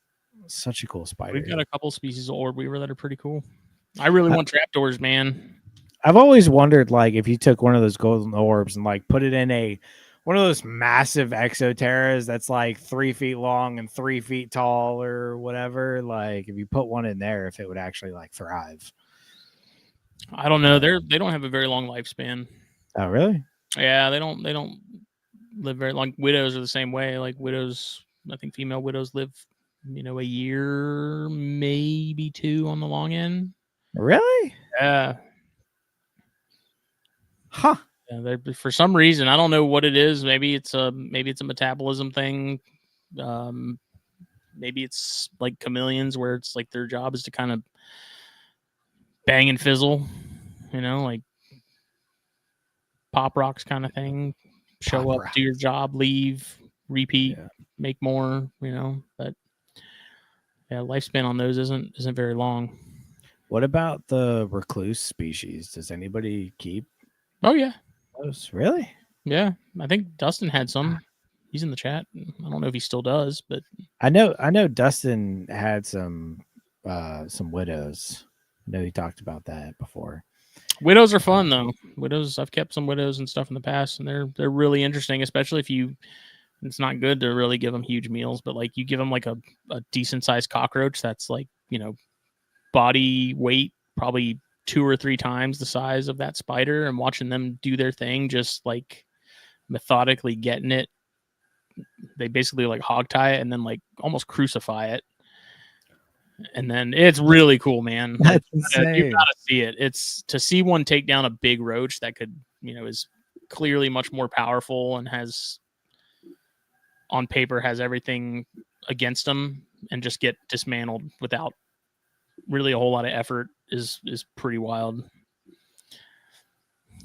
such a cool spider. We've got a couple species of orb weaver that are pretty cool. I really want trapdoors, man. I've always wondered, like, if you took one of those golden orbs and like put it in one of those massive exoterras that's like 3 feet long and 3 feet tall or whatever, like if you put one in there, if it would actually like thrive. I don't know. They don't have a very long lifespan. Oh, really? Yeah, they don't live very long. Widows are the same way. Like widows, I think female widows live, a year, maybe 2 on the long end. Really? Yeah. Huh. Yeah, for some reason, I don't know what it is. Maybe it's a metabolism thing. Maybe it's like chameleons, where it's like their job is to kind of bang and fizzle, like pop rocks kind of thing. Show up, do your job, leave, repeat, make more. But yeah, lifespan on those isn't very long. What about the recluse species? Does anybody keep? Oh yeah. Those? Really? Yeah, I think Dustin had some. He's in the chat. I don't know if he still does, but I know Dustin had some widows. I know he talked about that before. Widows are fun though. Widows, I've kept some widows and stuff in the past, and they're really interesting, especially if you. It's not good to really give them huge meals, but like you give them like a decent sized cockroach that's like body weight probably 2 or 3 times the size of that spider, and watching them do their thing, just like methodically getting it. They basically like hog tie it and then like almost crucify it. And then it's really cool, man. That's insane. You gotta see it. It's to see one take down a big roach that could, is clearly much more powerful and has on paper has everything against them, and just get dismantled without really a whole lot of effort is pretty wild.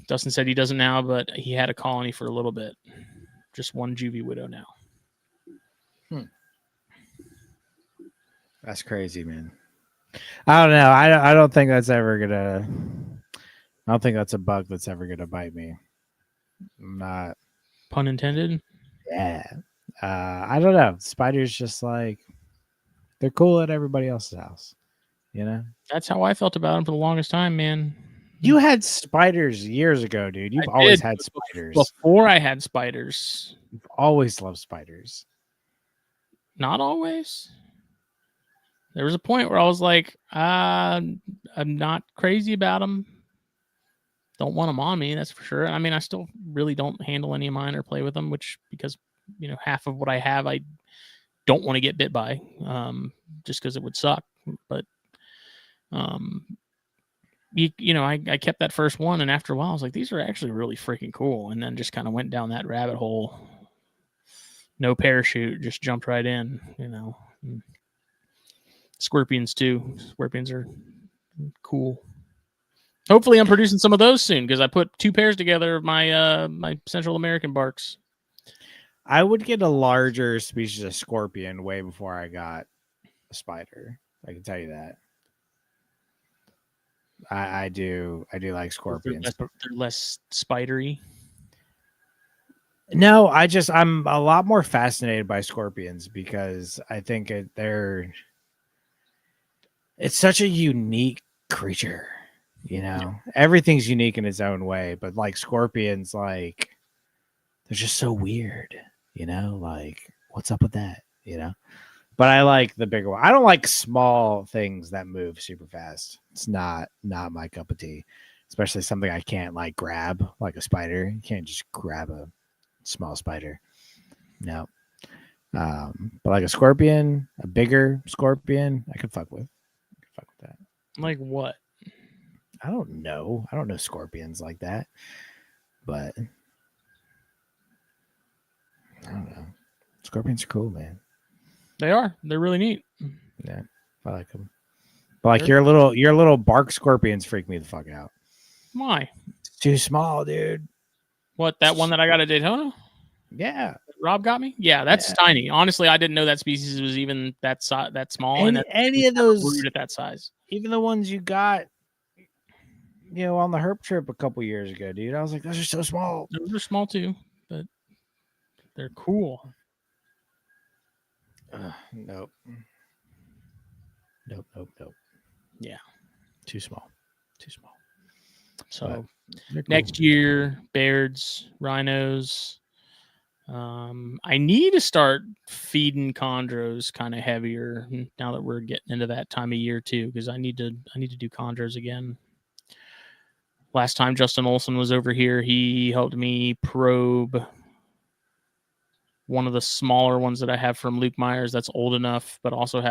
Dustin said he doesn't now, but he had a colony for a little bit. Just one juvie widow now. That's crazy, man. I don't know. I don't think that's ever gonna. I don't think that's a bug that's ever gonna bite me. I'm not. Pun intended. Yeah. I don't know. Spiders just like they're cool at everybody else's house. That's how I felt about them for the longest time, man. You had spiders years ago, dude. You've always had spiders. Before I had spiders. You've always loved spiders. Not always. There was a point where I was like, I'm not crazy about them. Don't want them on me, that's for sure. I mean, I still really don't handle any of mine or play with them, because half of what I have, I don't want to get bit by, just because it would suck. But I kept that first one, and after a while, I was like, these are actually really freaking cool, and then just kind of went down that rabbit hole. No parachute, just jumped right in. Scorpions too. Scorpions are cool. Hopefully, I'm producing some of those soon because I put 2 pairs together of my my Central American barks. I would get a larger species of scorpion way before I got a spider. I can tell you that. I do like scorpions. They're less spidery. No, I'm a lot more fascinated by scorpions because I think it's such a unique creature. You know, everything's unique in its own way, but like scorpions, like they're just so weird. You know, like what's up with that? You know, but I like the bigger one. I don't like small things that move super fast. It's not my cup of tea, especially something I can't like grab, like a spider. You can't just grab a small spider. No. But like a scorpion, a bigger scorpion, I could fuck with. Fuck with that. Like what? I don't know. I don't know scorpions like that. But I don't know. Scorpions are cool, man. They are. They're really neat. Yeah, I like them. But like your little bark scorpions freak me the fuck out. Why? It's too small, dude. What, that one that I got at Daytona? Yeah. Rob got me? Yeah, that's tiny. Honestly, I didn't know that species was even that small. Any of those rude at that size. Even the ones you got, you know, on the herp trip a couple years ago, dude. I was like, those are so small. Those are small too, but they're cool. Nope. Yeah. Too small. So next year, Bairds, rhinos. I need to start feeding chondros kind of heavier now that we're getting into that time of year too, because I need to do chondros again. Last time Justin Olson was over here, he helped me probe one of the smaller ones that I have from Luke Myers that's old enough, but also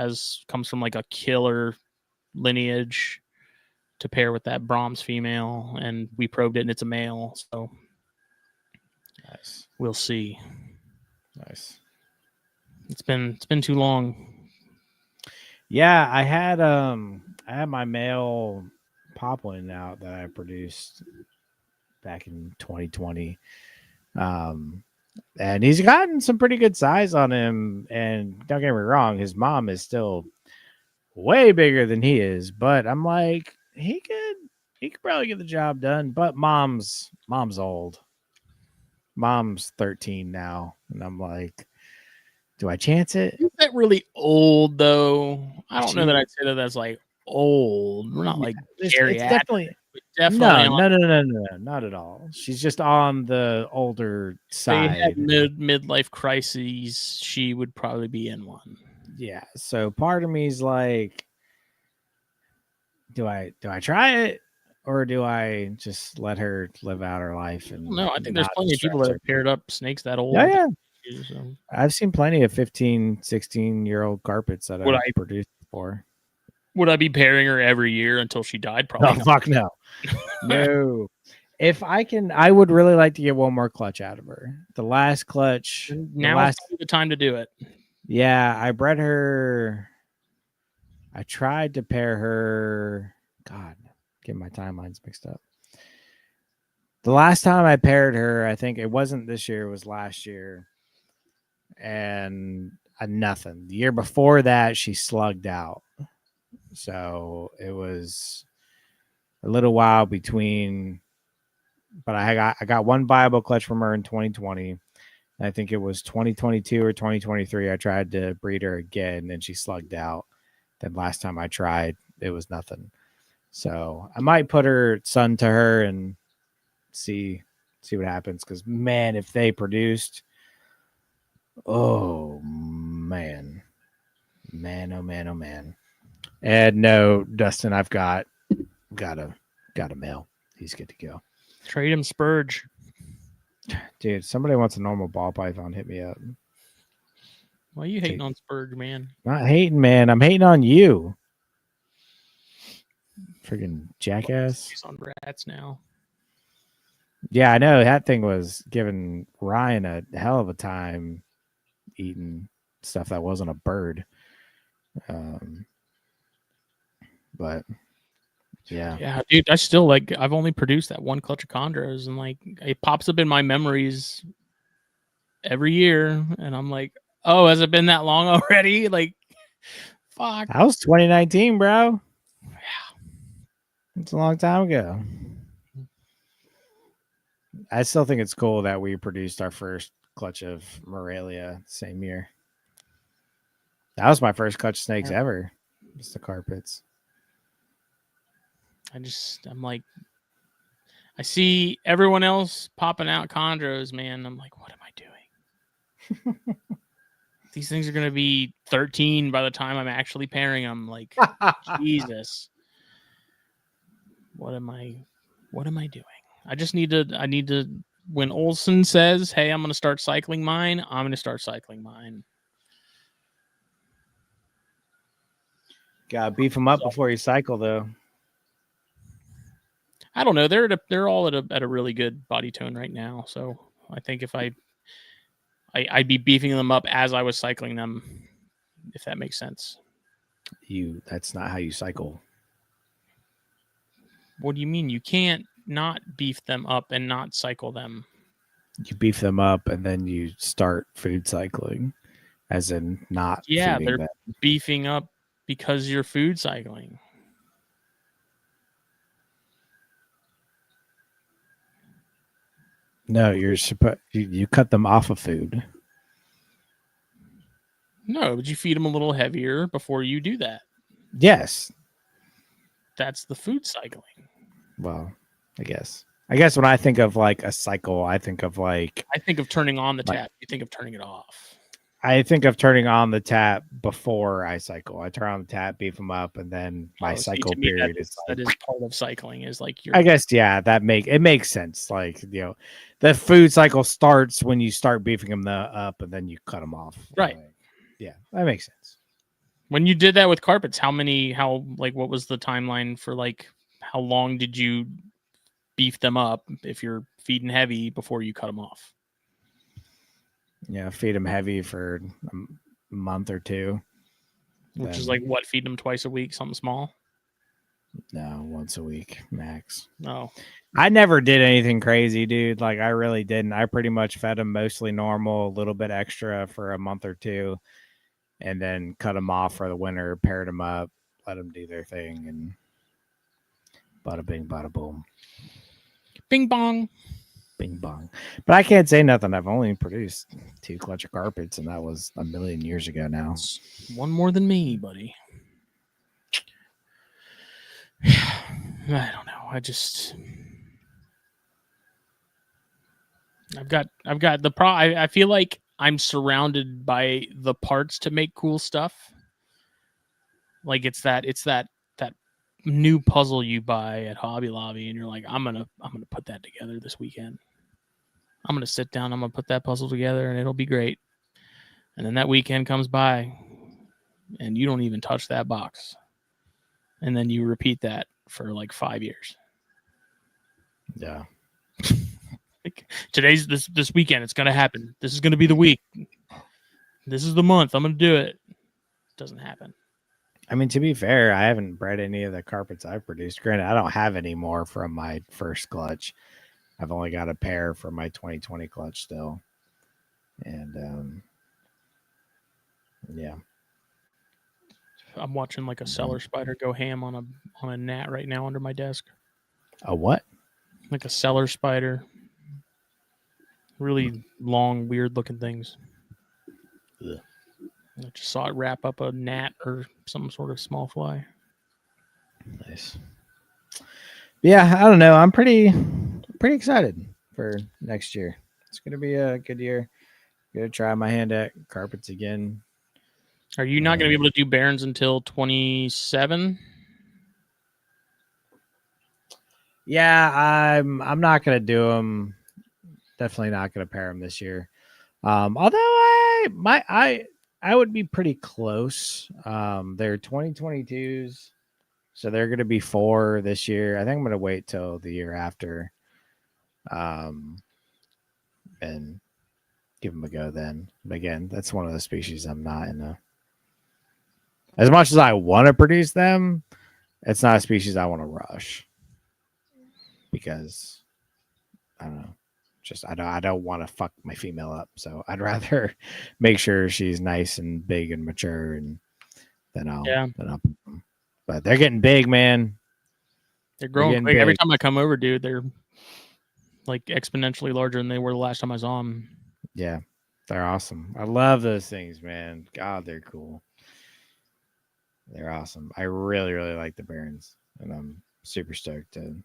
comes from like a killer lineage to pair with that Brahms female, and we probed it and it's a male. So nice. We'll see. Nice. It's been too long. Yeah, I had my male poplin out that I produced back in 2020. And he's gotten some pretty good size on him. And don't get me wrong, his mom is still way bigger than he is. But I'm like, he could probably get the job done. But mom's old. Mom's 13 now. And I'm like, do I chance it? Is that really old though? I don't know that I'd say that that's like old. We're not like it's definitely no, not at all. She's just on the older side. They had midlife crises. She would probably be in one. Yeah. So part of me is like, do I try it, or do I just let her live out her life? And no, I think there's plenty of people that have paired up snakes that old. Yeah. So. I've seen plenty of 15, 16-year-old carpets that I've produced before. Would I be pairing her every year until she died? Probably not. Fuck no. No. If I can, I would really like to get one more clutch out of her. The last clutch. Now's the time to do it. Yeah, I bred her. I tried to pair her. God, getting my timelines mixed up. The last time I paired her, I think it wasn't this year, it was last year. And nothing. The year before that, she slugged out. So it was a little while between, but I got one viable clutch from her in 2020. I think it was 2022 or 2023. I tried to breed her again, and she slugged out. Then last time I tried, it was nothing. So I might put her son to her and see what happens. Because man, if they produced, oh man. Oh man. And no, Dustin, I've got a male. He's good to go. Trade him Spurge. Dude, somebody wants a normal ball python, hit me up. Why are you hating on Spurge, man? Not hating, man. I'm hating on you. Freaking jackass. He's on rats now. Yeah, I know. That thing was giving Ryan a hell of a time eating stuff that wasn't a bird. But Yeah, dude, I still like. I've only produced that one clutch of chondros, and like it pops up in my memories every year, and I'm like, oh, has it been that long already? Like, fuck. That was 2019, bro. Yeah. It's a long time ago. I still think it's cool that we produced our first clutch of Morelia the same year. That was my first clutch snakes ever. Just the carpets. I'm like, I see everyone else popping out chondros, man. I'm like, what am I doing? These things are gonna be 13 by the time I'm actually pairing them. Like, Jesus, what am I doing? I need to. When Olson says, "Hey, I'm gonna start cycling mine," I'm gonna start cycling mine. Gotta beef them up before you cycle, though. I don't know. They're all at a really good body tone right now. So I think if I'd be beefing them up as I was cycling them, if that makes sense. That's not how you cycle. What do you mean? You can't not beef them up and not cycle them. You beef them up and then you start food cycling, as in not. Yeah, feeding they're them. beefing up because you're food cycling. No, you're supposed you cut them off of food. No, but you feed them a little heavier before you do that. Yes. That's the food cycling. Well, I guess when I think of like a cycle, I think of turning on the tap. You think of turning it off. I think of turning on the tap before I cycle. I turn on the tap, beef them up, and then my cycle period is that is part of cycling. Is like I guess it makes sense. Like the food cycle starts when you start beefing them up, and then you cut them off. Right. Yeah, that makes sense. When you did that with carpets, what was the timeline for like how long did you beef them up if you're feeding heavy before you cut them off? Yeah, feed them heavy for a month or two. Which is like what, feed them twice a week, something small? No, once a week max. No. I never did anything crazy, dude. Like I really didn't. I pretty much fed them mostly normal, a little bit extra for a month or two, and then cut them off for the winter, paired them up, let them do their thing, and bada bing, bada boom. Bing bong. Bing bong. But I can't say nothing. I've only produced 2 clutch of carpets, and that was a million years ago now. One more than me, buddy. I don't know. I've got the I feel like I'm surrounded by the parts to make cool stuff. Like it's that new puzzle you buy at Hobby Lobby, and you're like, I'm gonna put that together this weekend. I'm gonna sit down, I'm gonna put that puzzle together, and it'll be great. And then that weekend comes by, and you don't even touch that box. And then you repeat that for like 5 years. Yeah. Like, today's this weekend, it's gonna happen. This is gonna be the week. This is the month. I'm gonna do it. It doesn't happen. I mean, to be fair, I haven't bred any of the carpets I've produced. Granted, I don't have any more from my first clutch. I've only got a pair from my 2020 clutch still. And yeah. I'm watching like a cellar spider go ham on a gnat right now under my desk. A what? Like a cellar spider. Really long, weird looking things. Ugh. I just saw it wrap up a gnat or some sort of small fly. Nice. Yeah, I don't know. I'm pretty excited for next year. It's gonna be a good year. Gonna try my hand at carpets again. Are you not gonna be able to do Barons until 27? Yeah, I'm not gonna do them. Definitely not gonna pair them this year. Although I would be pretty close. They're 2022s, so they're gonna be 4 this year. I think I'm gonna wait till the year after, and give them a go then. But again, that's one of the species I'm not in a. As much as I want to produce them, It's not a species I want to rush because I don't know. Just I don't want to fuck my female up. So I'd rather make sure she's nice and big and mature, and then I'll. But they're getting big, man. They're growing quick. Every time I come over, dude, they're like exponentially larger than they were the last time I saw them. Yeah, they're awesome. I love those things, man. God, they're cool. They're awesome. I really, really like the Barons, and I'm super stoked to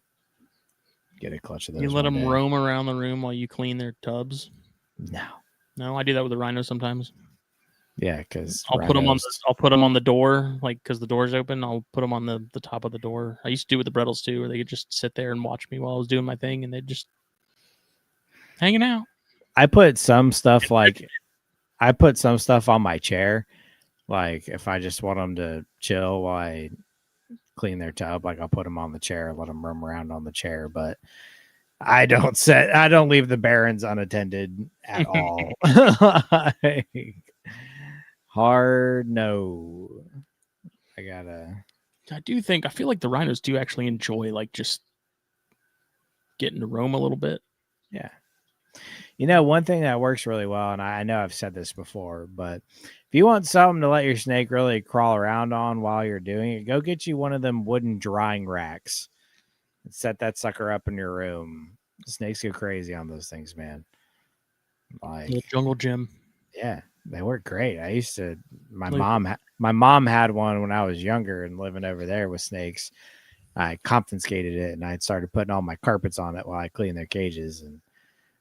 get a clutch of those. You let them roam around the room while you clean their tubs? No, I do that with the rhinos sometimes. Yeah, because I'll put them on the door, like because the door's open. I'll put them on the top of the door. I used to do with the Brettles too, where they could just sit there and watch me while I was doing my thing, and they'd just hanging out. I put some stuff on my chair, like if I just want them to chill while I clean their tub, like I'll put them on the chair, let them roam around on the chair, but I don't leave the Barons unattended at all. Hard no. I feel like the rhinos do actually enjoy like just getting to roam a little bit. Yeah. You know, one thing that works really well, and I know I've said this before, but if you want something to let your snake really crawl around on while you're doing it, go get you one of them wooden drying racks and set that sucker up in your room. Snakes go crazy on those things, man. Like the jungle gym. Yeah, they work great. I used to. My mom had one when I was younger and living over there with snakes. I confiscated it and I started putting all my carpets on it while I cleaned their cages. And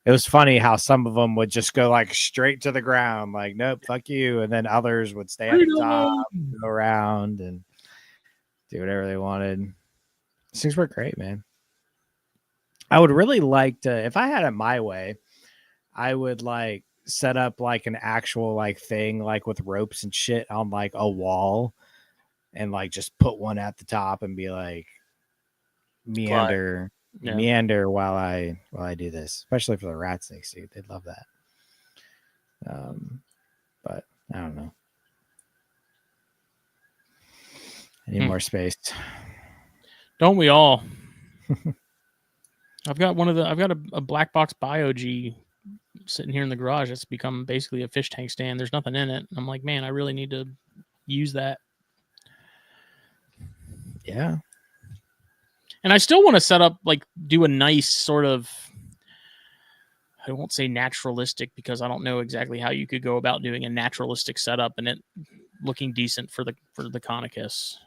it was funny how some of them would just go like straight to the ground, like nope, fuck you, and then others would stay at the top, go around, and do whatever they wanted. These things work great, man. I would really like to, if I had it my way, I would like set up like an actual like thing like with ropes and shit on like a wall and like just put one at the top and be like meander while I do this, especially for the rat snakes, dude. They'd love that. But I don't know. I need more space. Don't we all? I've got a BlackBox BioG sitting here in the garage. It's become basically a fish tank stand. There's nothing in it. I'm like, man, I really need to use that. Yeah. And I still want to set up, like, do a nice sort of, I won't say naturalistic because I don't know exactly how you could go about doing a naturalistic setup and it looking decent for the Conicus.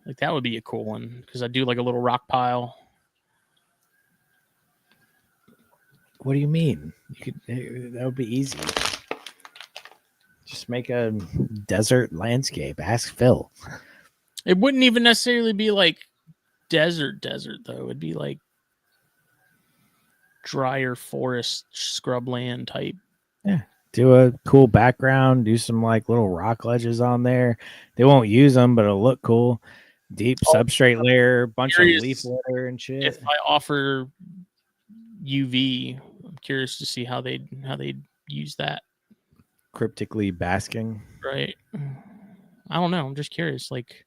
Like, that would be a cool one because I do like a little rock pile. What do you mean? That would be easy. Just make a desert landscape. Ask Phil. It wouldn't even necessarily be like desert though. It'd be like drier forest scrubland type. Yeah. Do a cool background. Do some like little rock ledges on there. They won't use them, but it'll look cool. Deep substrate layer, bunch of leaf litter and shit. If I offer UV, I'm curious to see how they'd use that. Cryptically basking. Right. I don't know. I'm just curious. Like,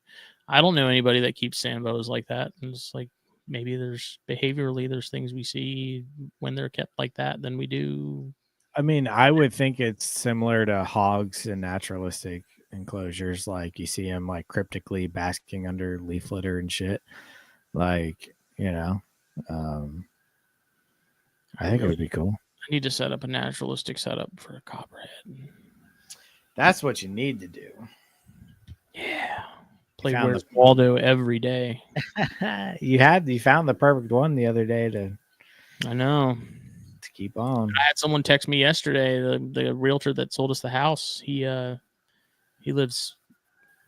I don't know anybody that keeps sandbows like that. And it's like, maybe there's things we see when they're kept like that than we do. I mean, I would think it's similar to hogs in naturalistic enclosures. Like you see them like cryptically basking under leaf litter and shit. Like, you know, I think it would be cool. I need to set up a naturalistic setup for a copperhead. That's what you need to do. Yeah. Play Where's Waldo every day. You found the perfect one the other day I know. To keep on. I had someone text me yesterday, the realtor that sold us the house. He lives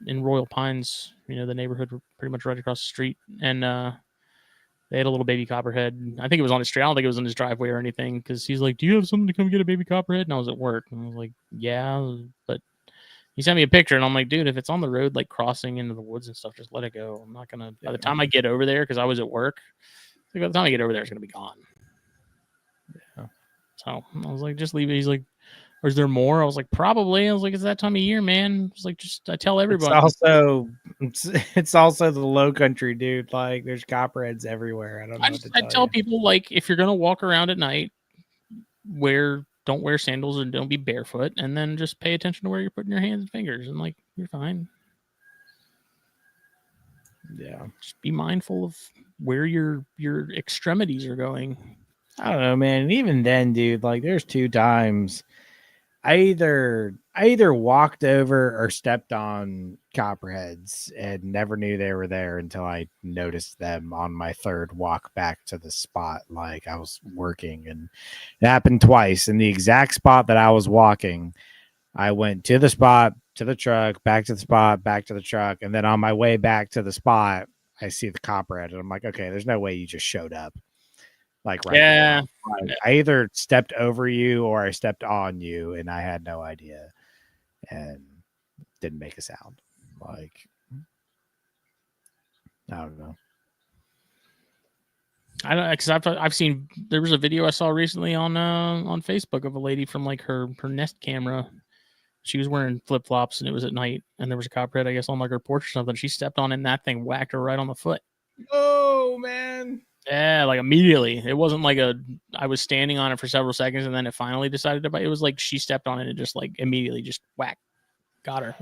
in Royal Pines, you know, the neighborhood pretty much right across the street. And they had a little baby copperhead. I think it was on his street. I don't think it was in his driveway or anything. Because he's like, "Do you have something to come get a baby copperhead?" And I was at work. And I was like, "Yeah," but he sent me a picture, and I'm like, "Dude, if it's on the road, like crossing into the woods and stuff, just let it go. I'm not gonna." By the time I get over there, because I was at work, by the time I get over there, it's gonna be gone. Yeah. So I was like, "Just leave it." He's like, Or is there more? I was like, probably. I was like, it's that time of year, man. It's like, just I tell It's everybody. also it's also the low country, dude. Like there's copperheads everywhere. I don't know what to I tell tell you. people, like, if you're gonna walk around at night, don't wear sandals and don't be barefoot, and then just pay attention to where you're putting your hands and fingers, and like you're fine. Yeah. Just be mindful of where your extremities are going. I don't know, man. And even then, dude, like there's 2 times I either walked over or stepped on copperheads and never knew they were there until I noticed them on my third walk back to the spot. Like I was working, and it happened twice in the exact spot that I was walking. I went to the spot, to the truck, back to the spot, back to the truck, and then on my way back to the spot, I see the copperhead, and I'm like, okay, there's no way you just showed up. Like right Yeah. now. Like, I either stepped over you or I stepped on you, and I had no idea and didn't make a sound. Like I don't know. I don't, because I've seen, there was a video I saw recently on Facebook of a lady from like her Nest camera. She was wearing flip flops and it was at night, and there was a copperhead, I guess, on like her porch or something. She stepped on it and that thing whacked her right on the foot. Oh man. Yeah, like immediately. It wasn't like I was standing on it for several seconds and then it finally decided to bite. It was like she stepped on it and just like immediately just whack, got her.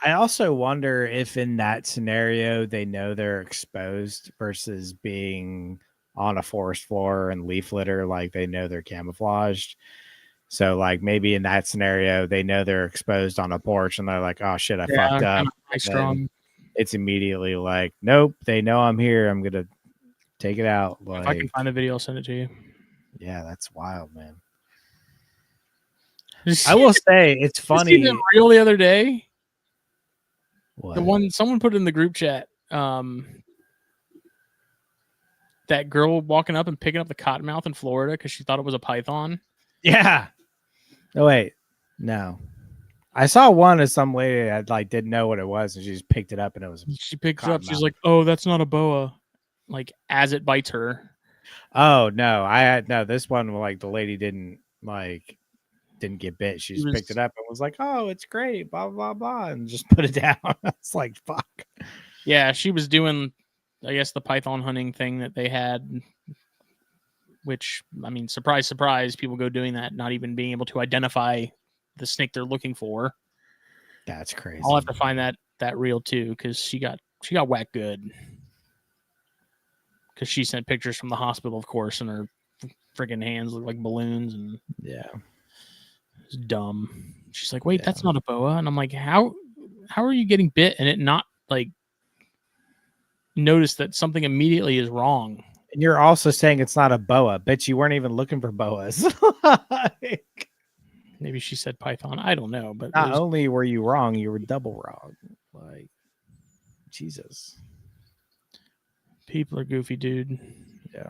I also wonder if in that scenario they know they're exposed versus being on a forest floor and leaf litter, like they know they're camouflaged. So like maybe in that scenario they know they're exposed on a porch and they're like, oh shit, I fucked up. Strong. It's immediately like, nope, they know I'm here. I'm gonna take it out. Like, if I can find the video, I'll send it to you. Yeah, that's wild, man. I will say it's funny. You see the reel the other day? What? The one someone put in the group chat. That girl walking up and picking up the cottonmouth in Florida because she thought it was a python. Yeah. Oh wait, no. I saw one of some lady that like didn't know what it was, and she just picked it up, and it was. She picked it up. She's like, "Oh, that's not a boa." Like as it bites her. Oh no, no. This one, like the lady didn't get bit. She just picked it up and was like, "Oh, it's great," blah blah blah, and just put it down. It's like fuck. Yeah, she was doing, I guess, the python hunting thing that they had. Which, I mean, surprise, surprise, people go doing that, not even being able to identify the snake they're looking for. That's crazy. I'll have to find that reel too, because she got whacked good. Because she sent pictures from the hospital, of course, and her freaking hands look like balloons, and yeah, it's dumb. She's like, "Wait, that's not a boa," and I'm like, "How are you getting bit and it not like notice that something immediately is wrong?" And you're also saying it's not a boa. Bet you weren't even looking for boas. Maybe she said python. I don't know. But not only were you wrong, you were double wrong. Like, Jesus. People are goofy, dude. Yeah.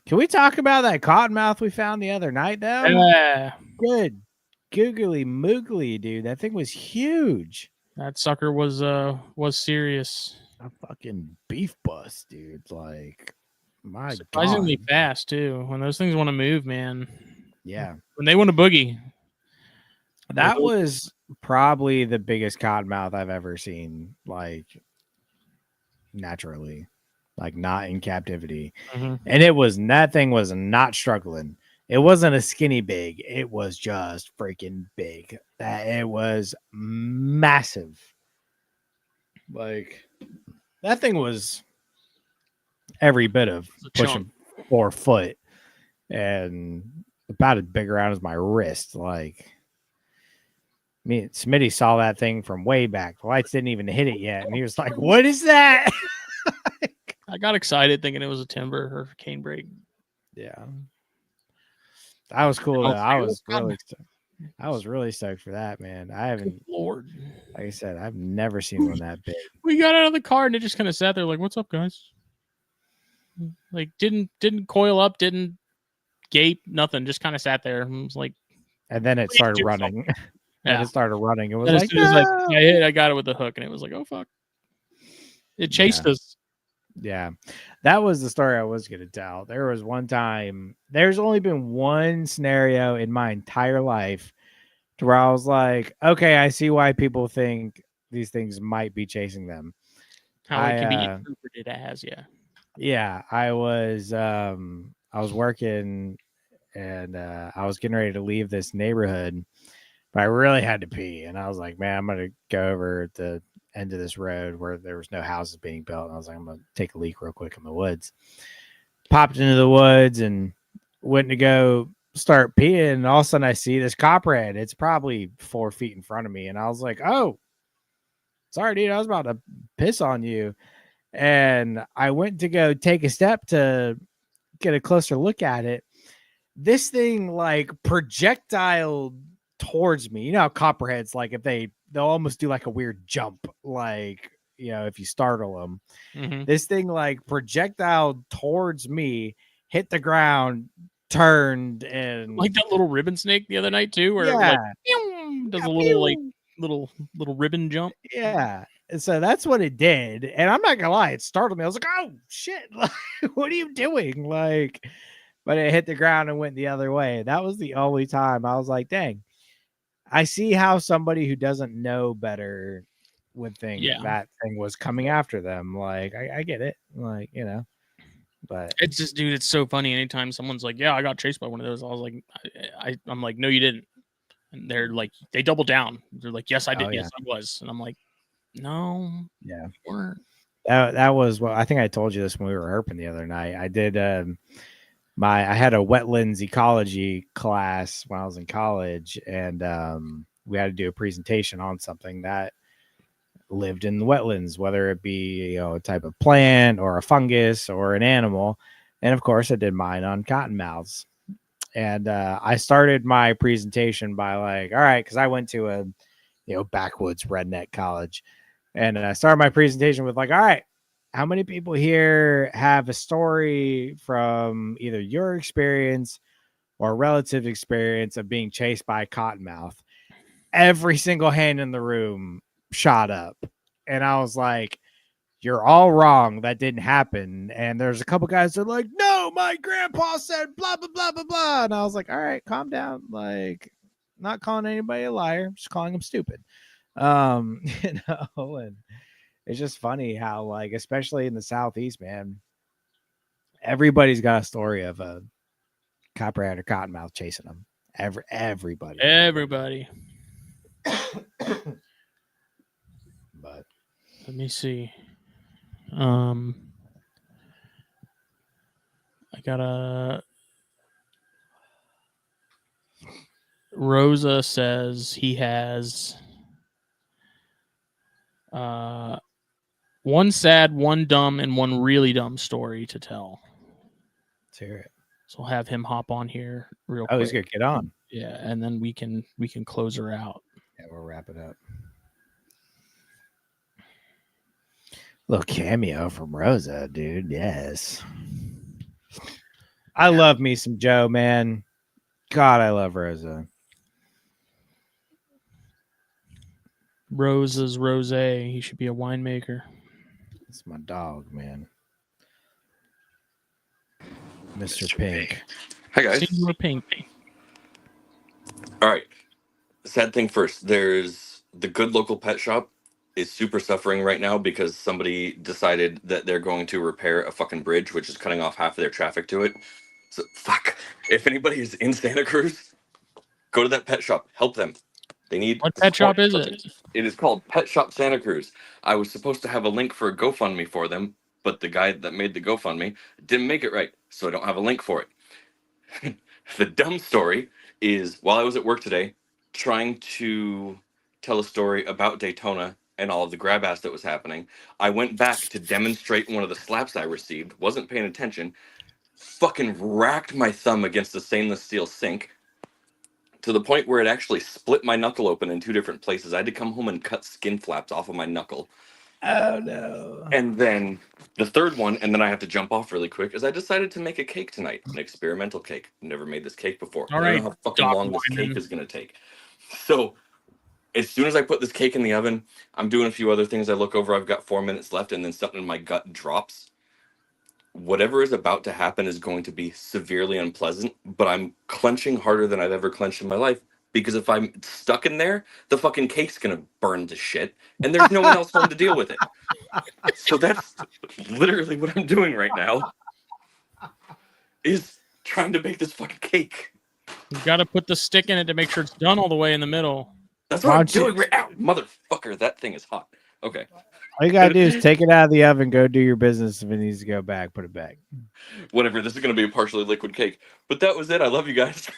Can we talk about that cottonmouth we found the other night, though? Yeah. Good. Googly moogly, dude. That thing was huge. That sucker was serious. A fucking beef bust, dude. Like, my surprisingly God. fast too. When those things want to move, man. Yeah. When they want to boogie. That was probably the biggest cottonmouth I've ever seen. Like, naturally, like not in captivity. Mm-hmm. And that thing was not struggling. It wasn't a skinny big. It was just freaking big. It was massive. Like, that thing was every bit of pushing 4 foot and about as big around as my wrist. Like, me and Smitty saw that thing from way back. The lights didn't even hit it yet. And he was like, "What is that?" I got excited thinking it was a timber or cane brake. Yeah. That was cool. I was really stoked for that, man. I haven't, Lord. Like I said, I've never seen one that big. We got out of the car and it just kind of sat there like, "What's up, guys?" Like didn't coil up, didn't gape, nothing. Just kind of sat there. And was like, and then it started running. Yeah, it started running. It was and like, I got it with the hook, and it was like, "Oh fuck!" It chased us. Yeah, that was the story I was going to tell. There was one time. There's only been one scenario in my entire life to where I was like, okay, I see why people think these things might be chasing them. How it can be interpreted as, yeah. Yeah, I was working and I was getting ready to leave this neighborhood, but I really had to pee, and I was like, man, I'm gonna go over at the end of this road where there was no houses being built, and I was like, I'm gonna take a leak real quick in the woods. Popped into the woods and went to go start peeing, and all of a sudden I see this copperhead. It's probably 4 feet in front of me, and I was like, oh, sorry, dude, I was about to piss on you. And I went to go take a step to get a closer look at it. This thing like projectile towards me. You know how copperheads, like, if they'll almost do like a weird jump, like, if you startle them. Mm-hmm. This thing like projectile towards me, hit the ground, turned, and Like that little ribbon snake the other night too, where yeah, it like does a little like little ribbon jump. yeah. And so that's what it did. And I'm not gonna lie, it startled me. I was like, oh shit, like, what are you doing? Like, but it hit the ground and went the other way. That was the only time I was like, dang, I see how somebody who doesn't know better would think that thing was coming after them. Like, I get it. Like, but It's just, dude, it's so funny. Anytime someone's like, yeah, I got chased by one of those, I was like, I'm like, no, you didn't. And they're like, they double down. They're like, yes, I did. oh yeah. Yes, I was. And I'm like, no, Yeah. you weren't. That was what I think I told you this when we were herping the other night. I did I had a wetlands ecology class when I was in college, and we had to do a presentation on something that lived in the wetlands, whether it be a type of plant or a fungus or an animal. And of course, I did mine on cottonmouths. And I started my presentation by like, all right, because I went to a backwoods redneck college, and I started my presentation with like, all right, how many people here have a story from either your experience or relative experience of being chased by a cottonmouth? Every single hand in the room shot up. And I was like, you're all wrong. That didn't happen. And there's a couple guys that are like, no, my grandpa said blah, blah, blah, blah, blah. And I was like, all right, calm down. Like, not calling anybody a liar, just calling them stupid. And it's just funny how, like, especially in the Southeast, man, everybody's got a story of a copperhead or cottonmouth chasing them. Everybody. But let me see. I got a Rosa says he has one sad, one dumb, and one really dumb story to tell. Let's hear it. So I'll have him hop on here real quick. Oh, he's gonna get on. Yeah, and then we can close her out. Yeah, we'll wrap it up. Little cameo from Rosa, dude. Yes. I love me some Joe, man. God, I love Rosa. Rosa's Rose. He should be a winemaker. It's my dog, man. Mr. Pink. Hi, guys. Senior Pink. All right. Sad thing first. There's the good local pet shop is super suffering right now because somebody decided that they're going to repair a fucking bridge, which is cutting off half of their traffic to it. So, fuck. If anybody is in Santa Cruz, go to that pet shop. Help them. They need. What pet shop is it? It is called Pet Shop Santa Cruz. I was supposed to have a link for a GoFundMe for them, but the guy that made the GoFundMe didn't make it right, so I don't have a link for it. The dumb story is while I was at work today, trying to tell a story about Daytona and all of the grab ass that was happening, I went back to demonstrate one of the slaps I received, wasn't paying attention, fucking racked my thumb against the stainless steel sink to the point where it actually split my knuckle open in two different places. I had to come home and cut skin flaps off of my knuckle. Oh, no. And then the third one, and then I have to jump off really quick, is I decided to make a cake tonight, an experimental cake. Never made this cake before. All I right, don't know how fucking long this cake is going to take. So as soon as I put this cake in the oven, I'm doing a few other things. I look over, I've got 4 minutes left, and then something in my gut drops. Whatever is about to happen is going to be severely unpleasant, but I'm clenching harder than I've ever clenched in my life because if I'm stuck in there, the fucking cake's gonna burn to shit, and there's no one else home to deal with it. So that's literally what I'm doing right now, is trying to make this fucking cake. You got to put the stick in it to make sure it's done all the way in the middle. That's Why what I'm don't you- doing right now, motherfucker. That thing is hot. Okay. All you gotta do is take it out of the oven, go do your business. If it needs to go back, put it back. Whatever. This is gonna be a partially liquid cake. But that was it. I love you guys.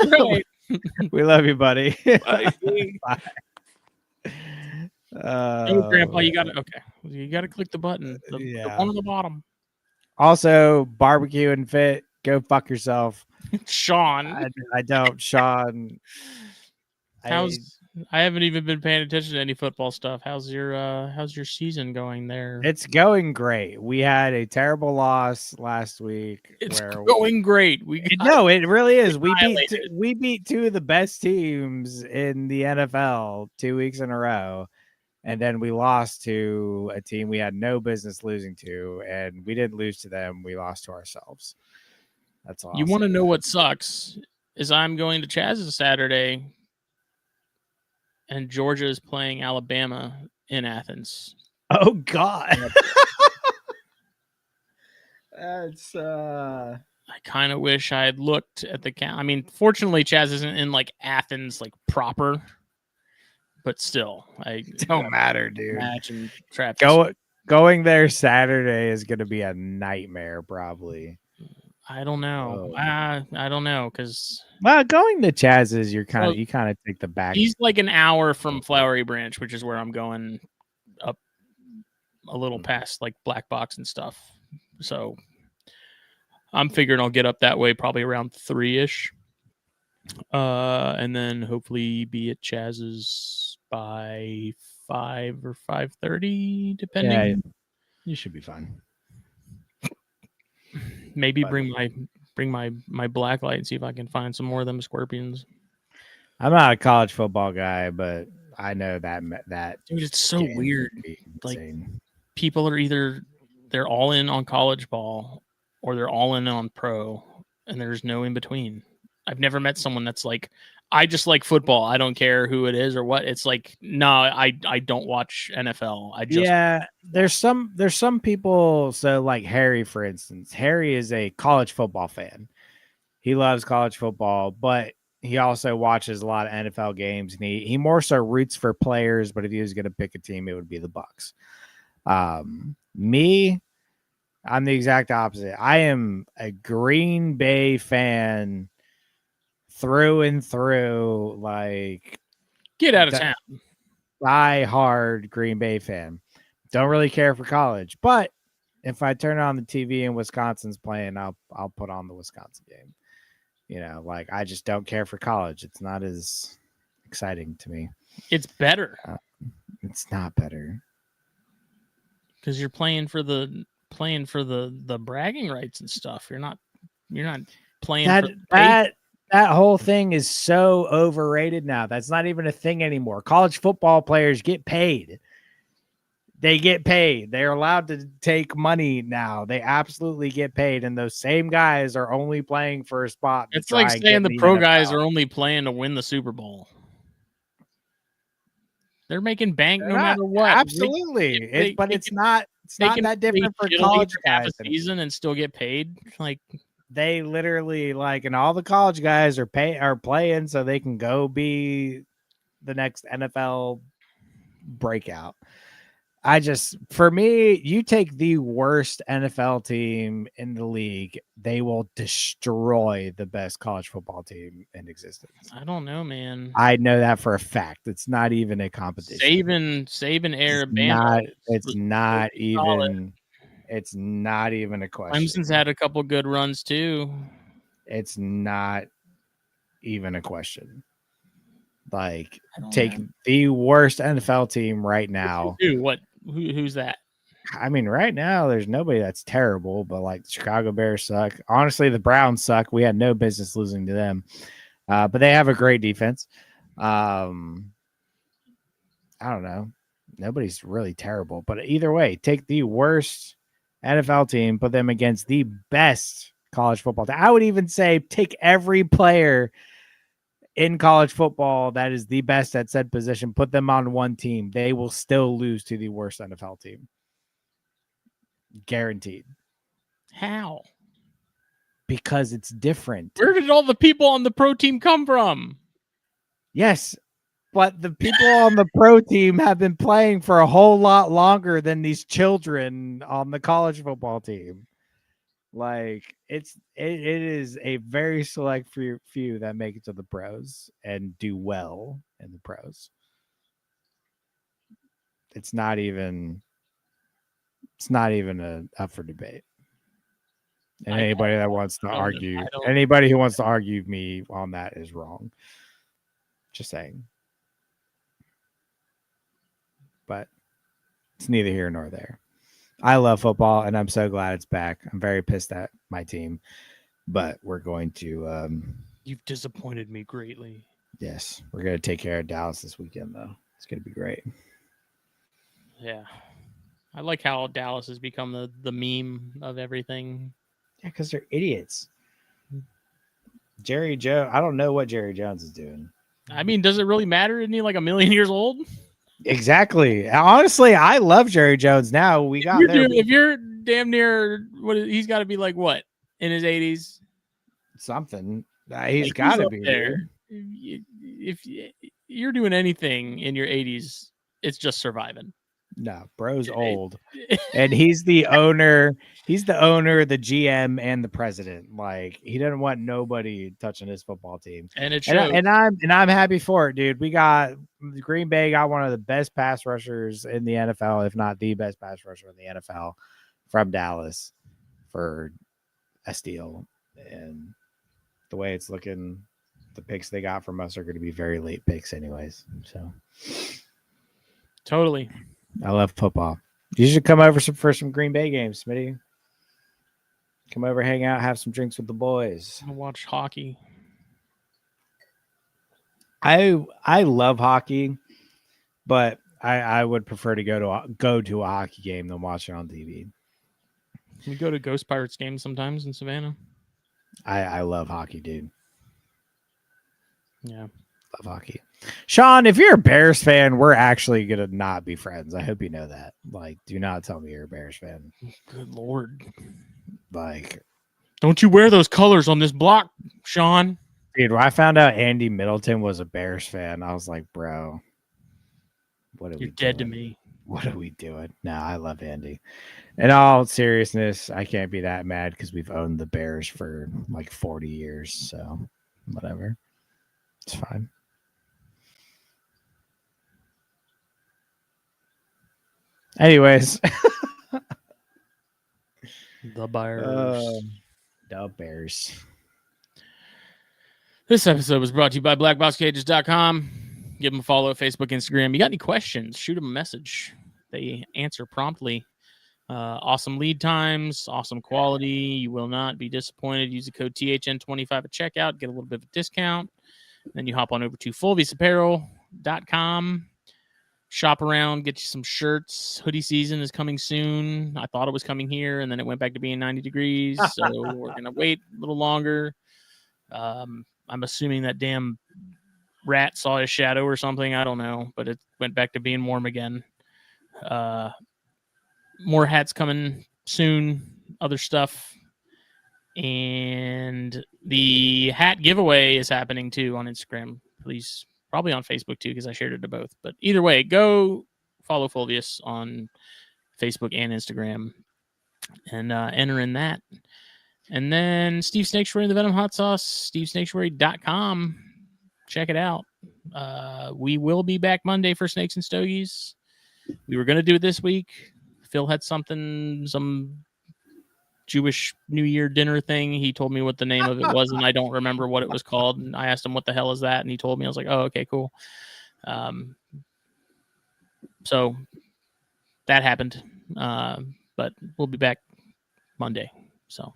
Right. We love you, buddy. Bye. Bye. Oh, Grandpa, you got to click the button. The Yeah. one on the bottom. Also, barbecue and fit. Go fuck yourself. Sean, I don't, Sean. I haven't even been paying attention to any football stuff. How's your season going there? It's going great. We had a terrible loss last week. It's going great. No, it really is. annihilated. We beat two of the best teams in the NFL 2 weeks in a row, and then we lost to a team we had no business losing to, and we didn't lose to them. We lost to ourselves. That's all. You want to know what sucks? Is I'm going to Chaz's Saturday, and Georgia is playing Alabama in Athens. Oh God. That's I kind of wish I had looked at the count. I mean, fortunately, Chaz isn't in like Athens, like proper, but still, I don't matter, dude. Imagine traffic. Going there Saturday is going to be a nightmare, probably. I don't know. Oh. I don't know because going to Chaz's, you kind of take the back. He's like an hour from Flowery Branch, which is where I'm going up a little past like BlackBox and stuff. So I'm figuring I'll get up that way probably around 3-ish. And then hopefully be at Chaz's by 5 or 5:30, depending. Yeah, you should be fine. Maybe bring my black light and see if I can find some more of them scorpions. I'm not a college football guy, but I know that dude, it's so weird. Like people are either they're all in on college ball or they're all in on pro, and there's no in between. I've never met someone that's like, I just like football. I don't care who it is or what. It's like, no, I don't watch NFL. There's some people. So like Harry, for instance, Harry is a college football fan. He loves college football, but he also watches a lot of NFL games, and he more so roots for players. But if he was going to pick a team, it would be the Bucks. Me, I'm the exact opposite. I am a Green Bay fan through and through. Like, get out of town. Die hard Green Bay fan. Don't really care for college, but if I turn on the TV and Wisconsin's playing, I'll put on the Wisconsin game. You know, like I just don't care for college. It's not as exciting to me. It's better. It's not better because you're playing for the bragging rights and stuff. You're not playing that whole thing is so overrated now. That's not even a thing anymore. College football players get paid. They get paid. They're allowed to take money now. They absolutely get paid. And those same guys are only playing for a spot. It's like saying the pro guys are only playing to win the Super Bowl. They're making bank no matter what. Absolutely. But it's not that different for college guys. Half a season and still get paid. Like they literally and all the college guys are playing so they can go be the next NFL breakout. For me, you take the worst NFL team in the league, they will destroy the best college football team in existence. I don't know, man. I know that for a fact. It's not even a competition. Saban Alabama. It's not even a question. Clemson's had a couple good runs too. It's not even a question. Like, take the worst NFL team right now. Who's that? I mean, right now, there's nobody that's terrible, but like the Chicago Bears suck. Honestly, the Browns suck. We had no business losing to them, but they have a great defense. I don't know. Nobody's really terrible, but either way, take the worst NFL team, put them against the best college football team. I would even say take every player in college football that is the best at said position, put them on one team, they will still lose to the worst NFL team. Guaranteed. How? Because it's different. Where did all the people on the pro team come from? Yes, but the people on the pro team have been playing for a whole lot longer than these children on the college football team. Like it is a very select few that make it to the pros and do well in the pros. It's not even up for debate. And anybody that wants to argue, anybody who wants to argue me on that is wrong. Just saying. But it's neither here nor there. I love football, and I'm so glad it's back. I'm very pissed at my team, but we're going to. You've disappointed me greatly. Yes, we're going to take care of Dallas this weekend, though. It's going to be great. Yeah, I like how Dallas has become the meme of everything. Yeah, because they're idiots. Jerry Jones. I don't know what Jerry Jones is doing. I mean, does it really matter? Isn't he like 1,000,000 years old? Exactly. Honestly, I love Jerry Jones. Now we got if you're damn near he's got to be like what in his 80s. Something. He's got to be there. If you're doing anything in your 80s, it's just surviving. No, bro's old, and he's the owner. He's the owner, the GM, and the president. Like he doesn't want nobody touching his football team. And it shows. And I'm happy for it, dude. We got Green Bay got one of the best pass rushers in the NFL, if not the best pass rusher in the NFL, from Dallas for a steal. And the way it's looking, the picks they got from us are going to be very late picks, anyways. So totally. I love football. You should come over for some Green Bay games, Smitty. Come over, hang out, have some drinks with the boys. I'll watch hockey. I love hockey, but I would prefer to go to a hockey game than watch it on TV. We go to Ghost Pirates games sometimes in Savannah. I love hockey, dude. Yeah. Love hockey. Sean, if you're a Bears fan, we're actually going to not be friends. I hope you know that. Like, do not tell me you're a Bears fan. Good Lord. Like, don't you wear those colors on this block, Sean. Dude, when I found out Andy Middleton was a Bears fan, I was like, bro, what are we doing? You're dead to me. What are we doing? No, I love Andy. In all seriousness, I can't be that mad because we've owned the Bears for like 40 years. So, whatever. It's fine. Anyways. The Bears. The Bears. This episode was brought to you by BlackBoxCages.com. Give them a follow at Facebook, Instagram. You got any questions? Shoot them a message. They answer promptly. Awesome lead times, awesome quality. You will not be disappointed. Use the code THN25 at checkout. Get a little bit of a discount. Then you hop on over to FulviusApparel.com. Shop around, get you some shirts. Hoodie season is coming soon. I thought it was coming here, and then it went back to being 90 degrees. So we're going to wait a little longer. I'm assuming that damn rat saw his shadow or something. I don't know, but it went back to being warm again. More hats coming soon, other stuff. And the hat giveaway is happening too on Instagram. Please, probably on Facebook too, because I shared it to both. But either way, go follow Fulvius on Facebook and Instagram and enter in that. And then Steve Snaketuary and the Venom Hot Sauce, stevesnaketuary.com. Check it out. We will be back Monday for Snakes and Stogies. We were going to do it this week. Phil had some Jewish New Year dinner thing. He told me what the name of it was, and I don't remember what it was called. And I asked him, what the hell is that? And he told me. I was like, oh, okay, cool. So that happened. But we'll be back Monday. So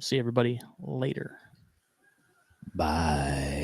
see everybody later. Bye.